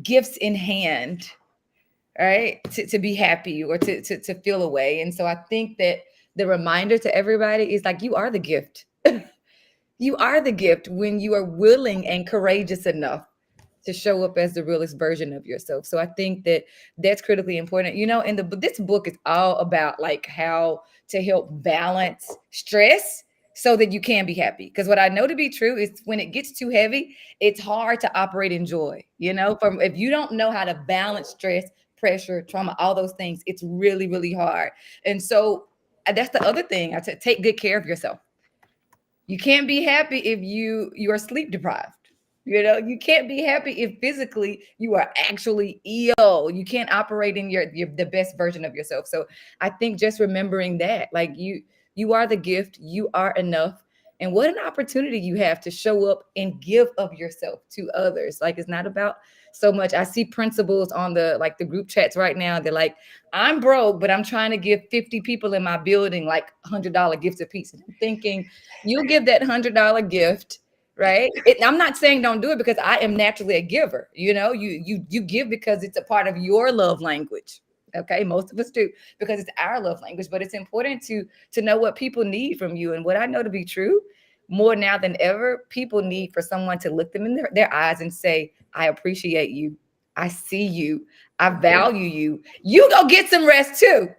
gifts in hand, right? To be happy or to feel a way. And so I think that the reminder to everybody is like, you are the gift. You are the gift when you are willing and courageous enough to show up as the realest version of yourself. So I think that that's critically important. You know, and this book is all about like how to help balance stress so that you can be happy. Because what I know to be true is when it gets too heavy, it's hard to operate in joy. You know, if you don't know how to balance stress, pressure, trauma, all those things, it's really, really hard. And so that's the other thing. I take good care of yourself. You can't be happy if you are sleep deprived. You can't be happy if physically you are actually ill. You can't operate in the best version of yourself. So I think just remembering that, like you are the gift, you are enough. And what an opportunity you have to show up and give of yourself to others. Like, it's not about so much. I see principals on the group chats right now. They're like, I'm broke, but I'm trying to give 50 people in my building like $100 gifts apiece. And I'm thinking, you'll give that $100 gift, right? I'm not saying don't do it, because I am naturally a giver. You give because it's a part of your love language. Okay, most of us do, because it's our love language. But it's important to know what people need from you. And what I know to be true, more now than ever, people need for someone to look them in their eyes and say, I appreciate you. I see you. I value you. You go get some rest too.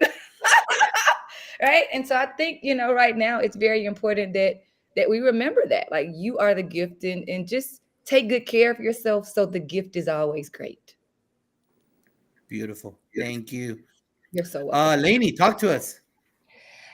Right? And so I think, right now it's very important that we remember that, like, you are the gift, and just take good care of yourself, so the gift is always great. Beautiful. Thank you. You're so welcome. Lainey, talk to us.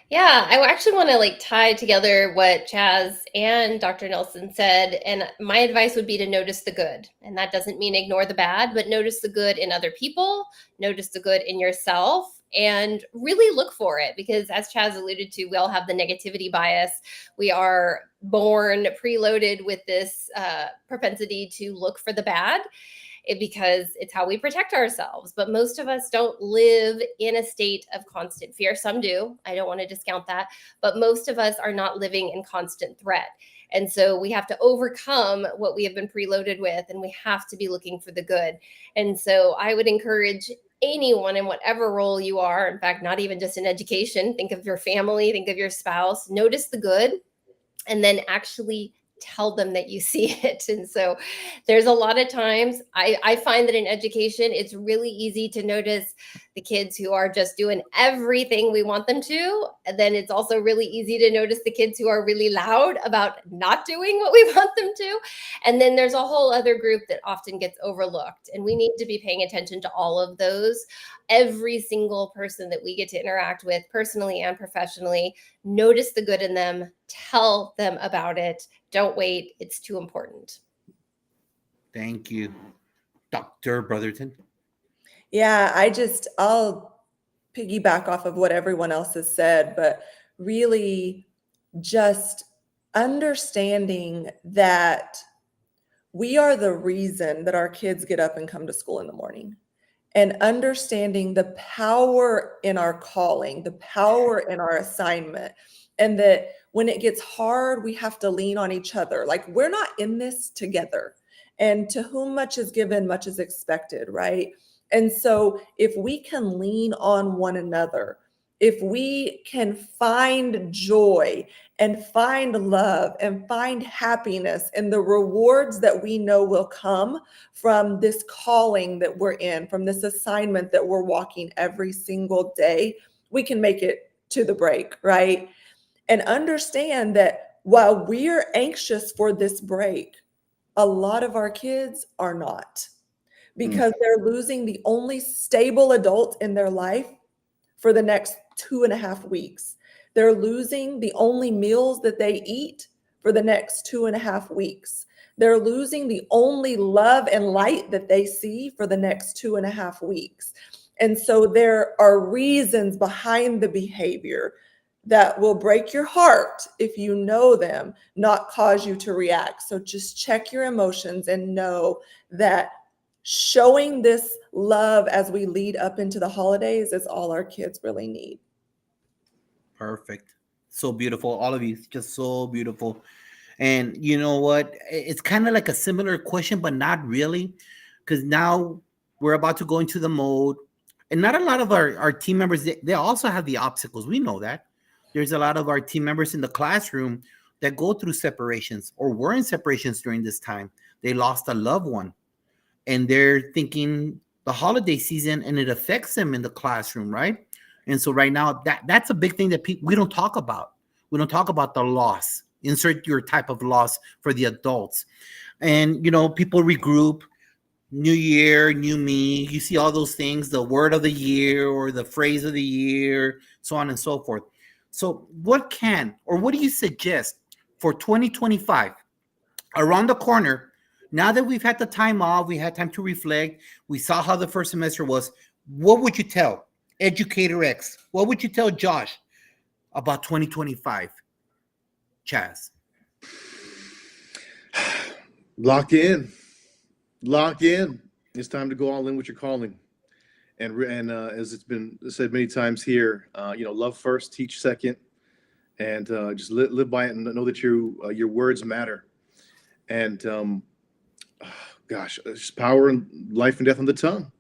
Yeah, I actually want to tie together what Chaz and Dr. Nelson said. And my advice would be to notice the good. And that doesn't mean ignore the bad, but notice the good in other people, notice the good in yourself, and really look for it. Because as Chaz alluded to, we all have the negativity bias. We are born preloaded with this propensity to look for the bad, because it's how we protect ourselves. But most of us don't live in a state of constant fear. Some do. I don't want to discount that. But most of us are not living in constant threat. And so we have to overcome what we have been preloaded with, and we have to be looking for the good. And so I would encourage anyone in whatever role you are, in fact, not even just in education, think of your family, think of your spouse, notice the good, and then actually tell them that you see it. And so there's a lot of times I find that in education, it's really easy to notice the kids who are just doing everything we want them to. And then it's also really easy to notice the kids who are really loud about not doing what we want them to. And then there's a whole other group that often gets overlooked. And we need to be paying attention to all of those. Every single person that we get to interact with, personally and professionally, notice the good in them, tell them about it. Don't wait. It's too important. Thank you. Dr. Brotherton. Yeah, I'll piggyback off of what everyone else has said, but really just understanding that we are the reason that our kids get up and come to school in the morning, and understanding the power in our calling, the power in our assignment, and that when it gets hard, we have to lean on each other. Like, we're not in this together. And to whom much is given, much is expected, right? And so if we can lean on one another, if we can find joy and find love and find happiness and the rewards that we know will come from this calling that we're in, from this assignment that we're walking every single day, we can make it to the break, right? And understand that while we're anxious for this break, a lot of our kids are not, because they're losing the only stable adult in their life for the next 2.5 weeks. They're losing the only meals that they eat for the next 2.5 weeks. They're losing the only love and light that they see for the next 2.5 weeks. And so there are reasons behind the behavior that will break your heart if you know them, not cause you to react. So just check your emotions and know that showing this love as we lead up into the holidays is all our kids really need. Perfect. So beautiful. All of you, just so beautiful. And you know what? It's kind of like a similar question, but not really, because now we're about to go into the mode. And not a lot of our team members, they also have the obstacles. We know that. There's a lot of our team members in the classroom that go through separations or were in separations during this time. They lost a loved one, and they're thinking the holiday season, and it affects them in the classroom, right? And so right now, that's a big thing that we don't talk about. We don't talk about the loss. Insert your type of loss for the adults. And, people regroup. New year, new me. You see all those things, the word of the year or the phrase of the year, so on and so forth. So what do you suggest for 2025? Around the corner, Now that we've had the time off, we had time to reflect, we saw how the first semester was, what would you tell Educator X? What would you tell Josh about 2025? Chaz. Lock in. It's time to go all in with your calling. And as it's been said many times here, love first, teach second, and just live by it and know that your words matter. And there's power in life and death on the tongue.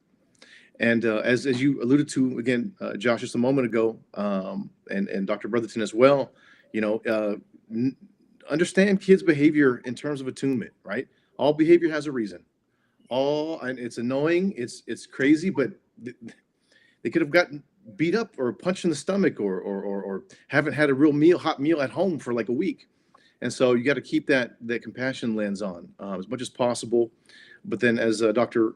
And as you alluded to again, Josh, just a moment ago, and Dr. Brotherton as well, understand kids' behavior in terms of attunement, right? All behavior has a reason. And it's annoying, it's crazy, but they could have gotten beat up or punched in the stomach or haven't had a real hot meal at home for like a week. And so you got to keep that compassion lens on as much as possible. But then, as Dr.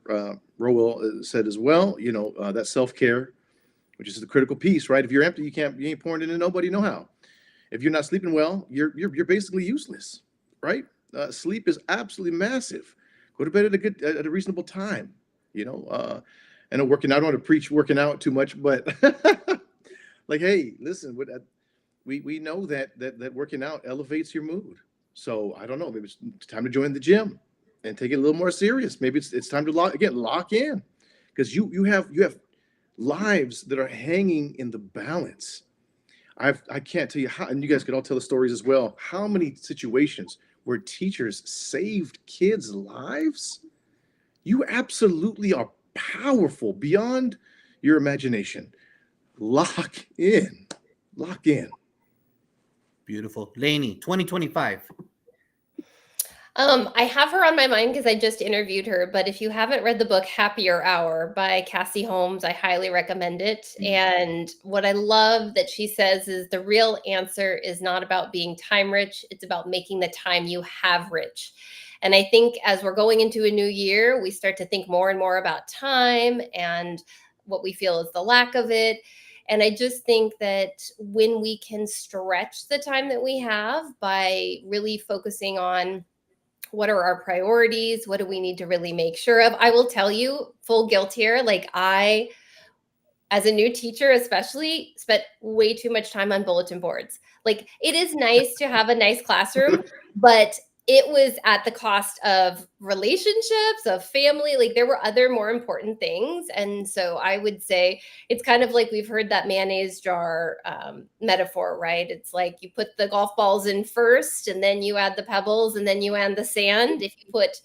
Rowell said as well, that self-care, which is the critical piece, right? If you're empty, you ain't pouring into nobody, no how. If you're not sleeping well, you're basically useless, right? Sleep is absolutely massive. Go to bed at a reasonable time. I know working out, I don't want to preach working out too much, but like, hey, listen, we know that working out elevates your mood. So I don't know, maybe it's time to join the gym and take it a little more serious. Maybe it's time to lock in, because you have lives that are hanging in the balance. I can't tell you how, and you guys could all tell the stories as well, how many situations where teachers saved kids' lives. You absolutely are powerful beyond your imagination. Lock in. Beautiful. Lainey, 2025. I have her on my mind because I just interviewed her, but if you haven't read the book Happier Hour by Cassie Holmes, I highly recommend it. And what I love that she says is the real answer is not about being time rich, it's about making the time you have rich. And I think as we're going into a new year, we start to think more and more about time and what we feel is the lack of it. And I just think that when we can stretch the time that we have by really focusing on what are our priorities, what do we need to really make sure of? I will tell you, full guilt here, like I, as a new teacher especially, spent way too much time on bulletin boards. Like, it is nice to have a nice classroom, but it was at the cost of relationships, of family. Like, there were other more important things. And so I would say it's kind of like we've heard that mayonnaise jar metaphor, right? It's like you put the golf balls in first, and then you add the pebbles, and then you add the sand. If you put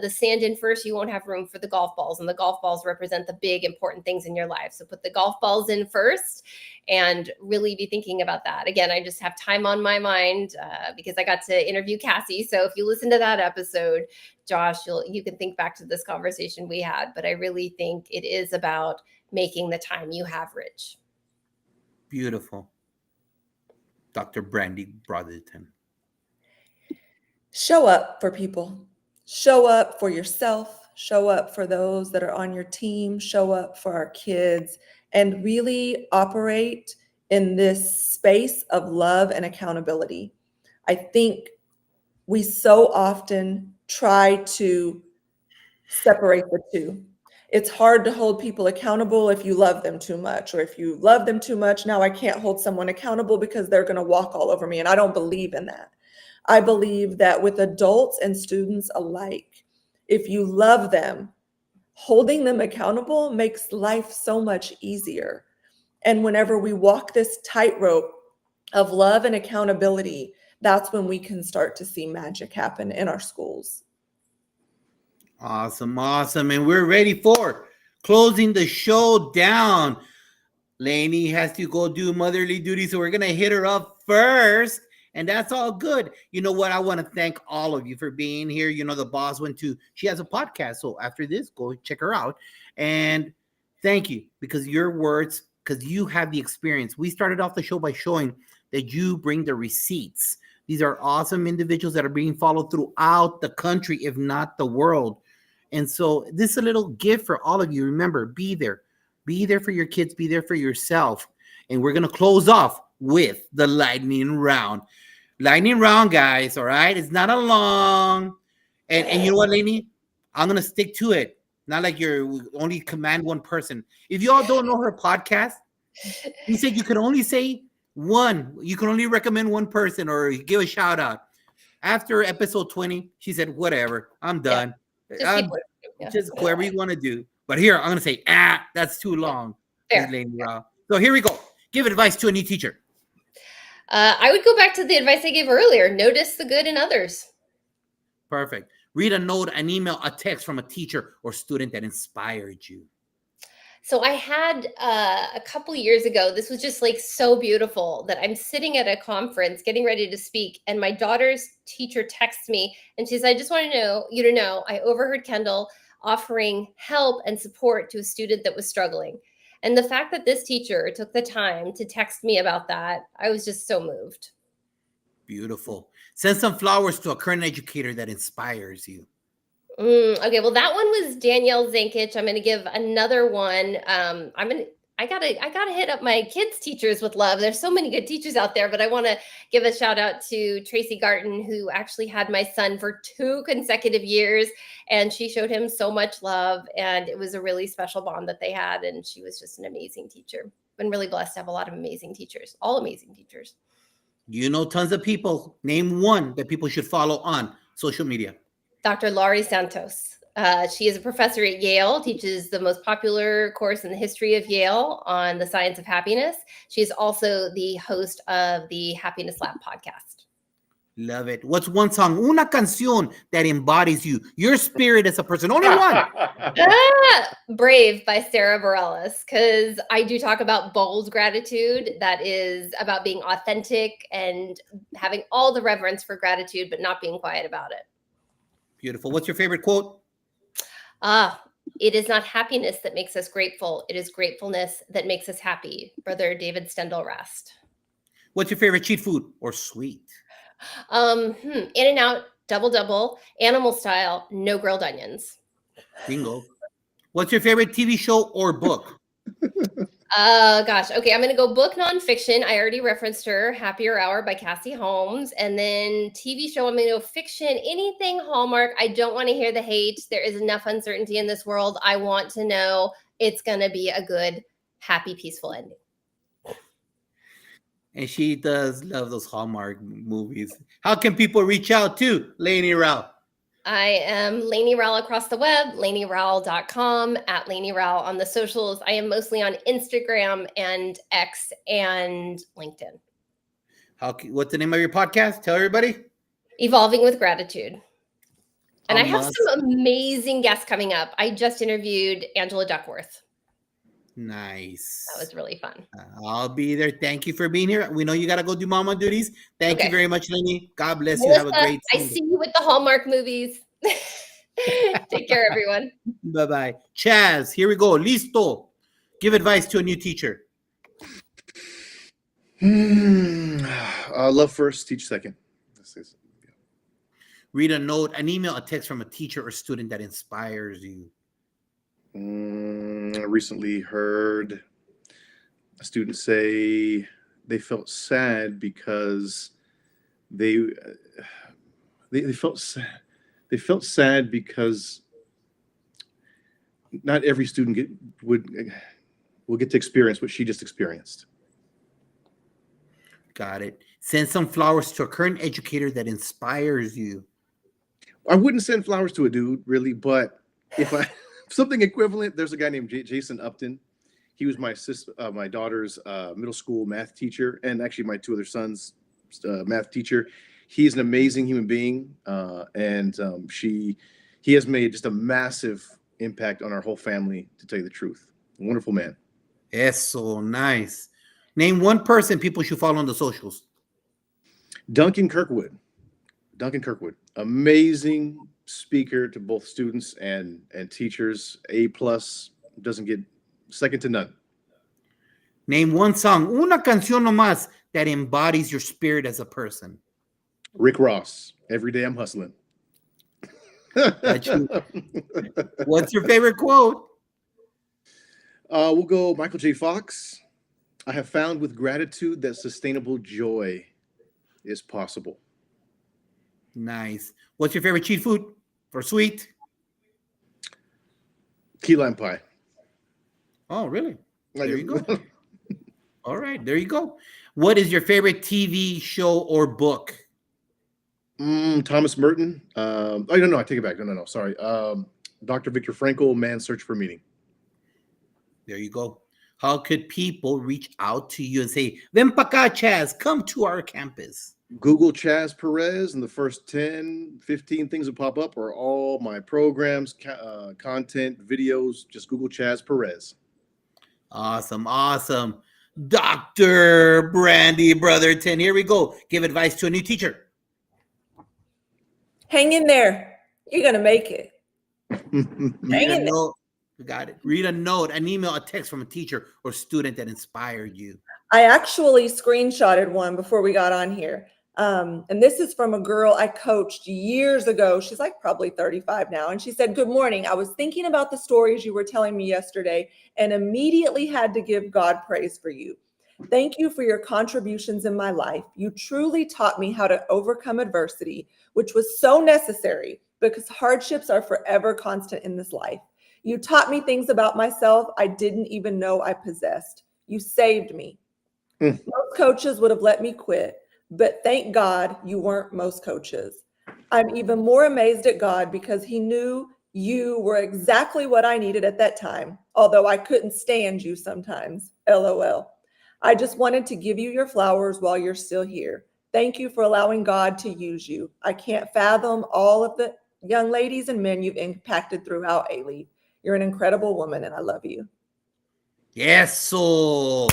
the sand in first, you won't have room for the golf balls. And the golf balls represent the big important things in your life. So put the golf balls in first and really be thinking about that. Again, I just have time on my mind because I got to interview Cassie. So if you listen to that episode, Josh, you can think back to this conversation we had. But I really think it is about making the time you have rich. Beautiful. Dr. Brandy Brotherton. Show up for people. Show up for yourself. Show up for those that are on your team. Show up for our kids. And really operate in this space of love and accountability. I think we so often try to separate the two. It's hard to hold people accountable if you love them too much, or if you love them too much, now I can't hold someone accountable because they're going to walk all over me. And I don't believe in that. I believe that with adults and students alike, if you love them, holding them accountable makes life so much easier. And whenever we walk this tightrope of love and accountability, that's when we can start to see magic happen in our schools. Awesome. And we're ready for closing the show down. Lainey has to go do motherly duty, so we're going to hit her up first. And that's all good. You know what? I want to thank all of you for being here. You know, the boss she has a podcast. So after this, go check her out. And thank you, because your words, because you have the experience. We started off the show by showing that you bring the receipts. These are awesome individuals that are being followed throughout the country, if not the world. And so this is a little gift for all of you. Remember, be there. Be there for your kids. Be there for yourself. And we're going to close off with the lightning round. Lightning round, guys, all right? It's not a long And you know what, Lainey? I'm gonna stick to it. Not like you're only command one person. If you all don't know her podcast, he said you can only say one. You can only recommend one person or give a shout out. After episode 20, she said, "Whatever, I'm done. Just keep listening. Yeah. Just whatever you want to do." But here, I'm gonna say, that's too long. Fair. Lainey Rao. So here we go. Give advice to a new teacher. I would go back to the advice I gave earlier. Notice the good in others. Perfect. Read a note, an email, a text from a teacher or student that inspired you. So I had a couple years ago, this was just like so beautiful that I'm sitting at a conference getting ready to speak, and my daughter's teacher texts me and she says, I just want to know you to know I overheard Kendall offering help and support to a student that was struggling. And the fact that this teacher took the time to text me about that, I was just so moved. Beautiful. Send some flowers to a current educator that inspires you. Okay, well, that one was Danielle Zankich. I'm going to give another one. I gotta hit up my kids' teachers with love. There's so many good teachers out there, but I want to give a shout out to Tracy Garton, who actually had my son for 2 consecutive years, and she showed him so much love, and it was a really special bond that they had, and she was just an amazing teacher. Been really blessed to have a lot of amazing teachers, all amazing teachers. You know tons of people. Name one that people should follow on social media. Dr. Laurie Santos. She is a professor at Yale, teaches the most popular course in the history of Yale on the science of happiness. She is also the host of the Happiness Lab podcast. Love it. What's one song, una canción that embodies you, your spirit as a person? Only one. Brave by Sarah Bareilles, because I do talk about bold gratitude. That is about being authentic and having all the reverence for gratitude, but not being quiet about it. Beautiful. What's your favorite quote? It is not happiness that makes us grateful. It is gratefulness that makes us happy. Brother David Stendhal-Rast. What's your favorite cheat food or sweet? In-N-Out, double, animal style, no grilled onions. Bingo. What's your favorite TV show or book? Gosh. Okay, I'm going to go book nonfiction. I already referenced her, Happier Hour by Cassie Holmes. And then TV show, I'm going to go fiction, anything Hallmark. I don't want to hear the hate. There is enough uncertainty in this world. I want to know it's going to be a good, happy, peaceful ending. And she does love those Hallmark movies. How can people reach out to Lainey Rao? I am Lainey Rowell across the web, LaineyRowell.com, at Lainey Rowell on the socials. I am mostly on Instagram and X and LinkedIn. What's the name of your podcast? Tell everybody. Evolving with Gratitude. And I have some amazing guests coming up. I just interviewed Angela Duckworth. Nice. That was really fun. I'll be there. Thank you for being here. We know you got to go do mama duties. Thank you very much, Lainey. God bless you. Have a great Sunday. I see you with the Hallmark movies. Take care, everyone. Bye-bye. Chaz, here we go. Listo. Give advice to a new teacher. Love first, teach second. Read a note, an email, a text from a teacher or student that inspires you. I recently heard a student say they felt sad because they felt sad. They felt sad because not every student will get to experience what she just experienced. Got it. Send some flowers to a current educator that inspires you. I wouldn't send flowers to a dude, really, but if I something equivalent, there's a guy named Jason Upton. He was my daughter's middle school math teacher, and actually my 2 other sons' math teacher. He's an amazing human being, and he has made just a massive impact on our whole family, to tell you the truth. A wonderful man. Eso, nice. Name one person people should follow on the socials. Duncan Kirkwood. Amazing speaker to both students and teachers. A+, doesn't get second to none. Name one song, una canción nomás, that embodies your spirit as a person. Rick Ross, Every Day I'm Hustling. What's your favorite quote? We'll go Michael J. Fox. I have found with gratitude that sustainable joy is possible. Nice. What's your favorite cheat food? For sweet? Key lime pie. Oh, really? I There you do. go. All right, there you go. What is your favorite TV show or book? Thomas Merton. Oh, no, I take it back. No, sorry. Dr. Viktor Frankl, Man's Search for Meaning. There you go. How could people reach out to you and say, "Ven pa' acá, Chaz, come to our campus"? Google Chaz Perez, and the first 10, 15 things that pop up are all my programs, content, videos. Just Google Chaz Perez. Awesome, awesome. Dr. Brandy Brotherton, here we go. Give advice to a new teacher. Hang in there. You're going to make it. Read a note. You got it. Read a note, an email, a text from a teacher or student that inspired you. I actually screenshotted one before we got on here. And this is from a girl I coached years ago. She's like probably 35 now. And she said, "Good morning. I was thinking about the stories you were telling me yesterday and immediately had to give God praise for you. Thank you for your contributions in my life. You truly taught me how to overcome adversity, which was so necessary because hardships are forever constant in this life. You taught me things about myself I didn't even know I possessed. You saved me. Most coaches would have let me quit, but thank God you weren't most coaches. I'm even more amazed at God because he knew you were exactly what I needed at that time, although I couldn't stand you sometimes. LOL. I just wanted to give you your flowers while you're still here. Thank you for allowing God to use you. I can't fathom all of the young ladies and men you've impacted throughout A-Leaf. You're an incredible woman and I love you." Yes, so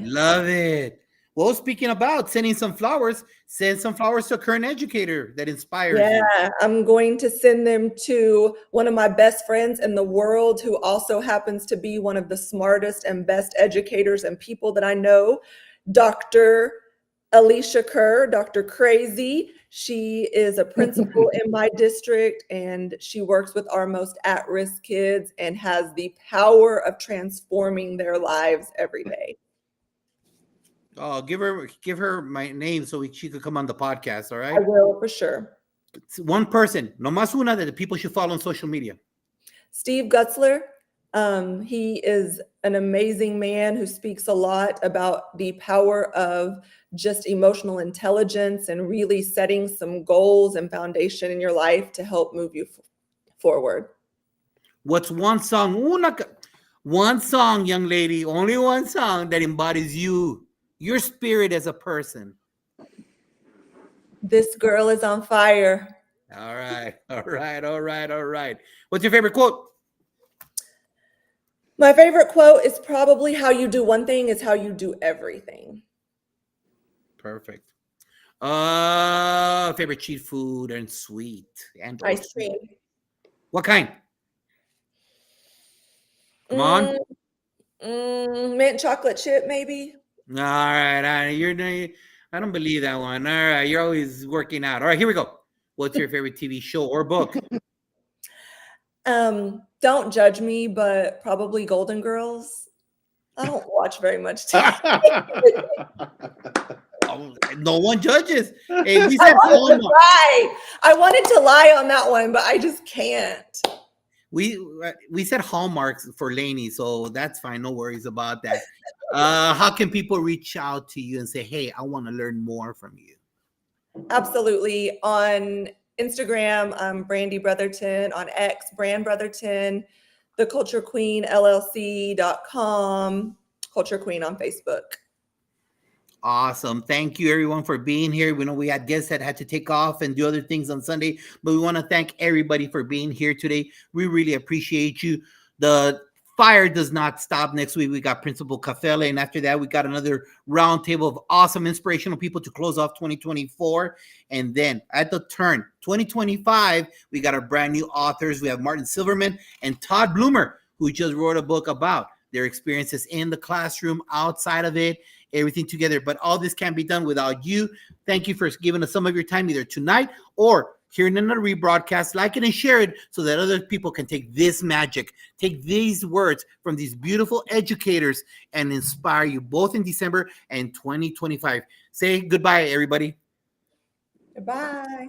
love it. Well, speaking about sending some flowers, send some flowers to a current educator that inspires you. Yeah, I'm going to send them to one of my best friends in the world who also happens to be one of the smartest and best educators and people that I know, Dr. Alicia Kerr, Dr. Crazy. She is a principal in my district and she works with our most at-risk kids and has the power of transforming their lives every day. Oh, give her my name so she could come on the podcast. All I right. will for sure. It's one person, no más una, that the people should follow on social media. Steve Gutzler. He is an amazing man who speaks a lot about the power of just emotional intelligence and really setting some goals and foundation in your life to help move you forward. What's one song, one song, young lady, only one song that embodies you, your spirit as a person? This girl is on fire. All right, all right, all right, all right. What's your favorite quote? My favorite quote is probably "How you do one thing is how you do everything." Perfect. Favorite cheat food and sweet and Ice cream. What kind? Come on. Mint chocolate chip, maybe. All right, I don't believe that one. All right, you're always working out. All right, here we go. What's your favorite TV show or book? Don't judge me, but probably Golden Girls. I don't watch very much TV. No one judges. Hey, we I said wanted to Hallmark. lie. I wanted to lie on that one, but I just can't. We said Hallmarks for Lainey, so that's fine. No worries about that. How can people reach out to you and say, "Hey, I want to learn more from you"? Absolutely. On Instagram, I'm Brandy Brotherton. On X, Brand Brotherton. The Culture Queen LLC.com. Culture Queen on Facebook. Awesome. Thank you, everyone, for being here. We know we had guests that had to take off and do other things on Sunday, but we want to thank everybody for being here today. We really appreciate you. The fire does not stop. Next week, we got Principal Cafele, and after that, we got another roundtable of awesome, inspirational people to close off 2024. And then at the turn, 2025, we got our brand new authors. We have Martin Silverman and Todd Bloomer, who just wrote a book about their experiences in the classroom, outside of it, everything together. But all this can't be done without you. Thank you for giving us some of your time, either tonight or hearing in a rebroadcast. Like it and share it so that other people can take this magic, take these words from these beautiful educators and inspire you both in December and 2025. Say goodbye, everybody. Goodbye.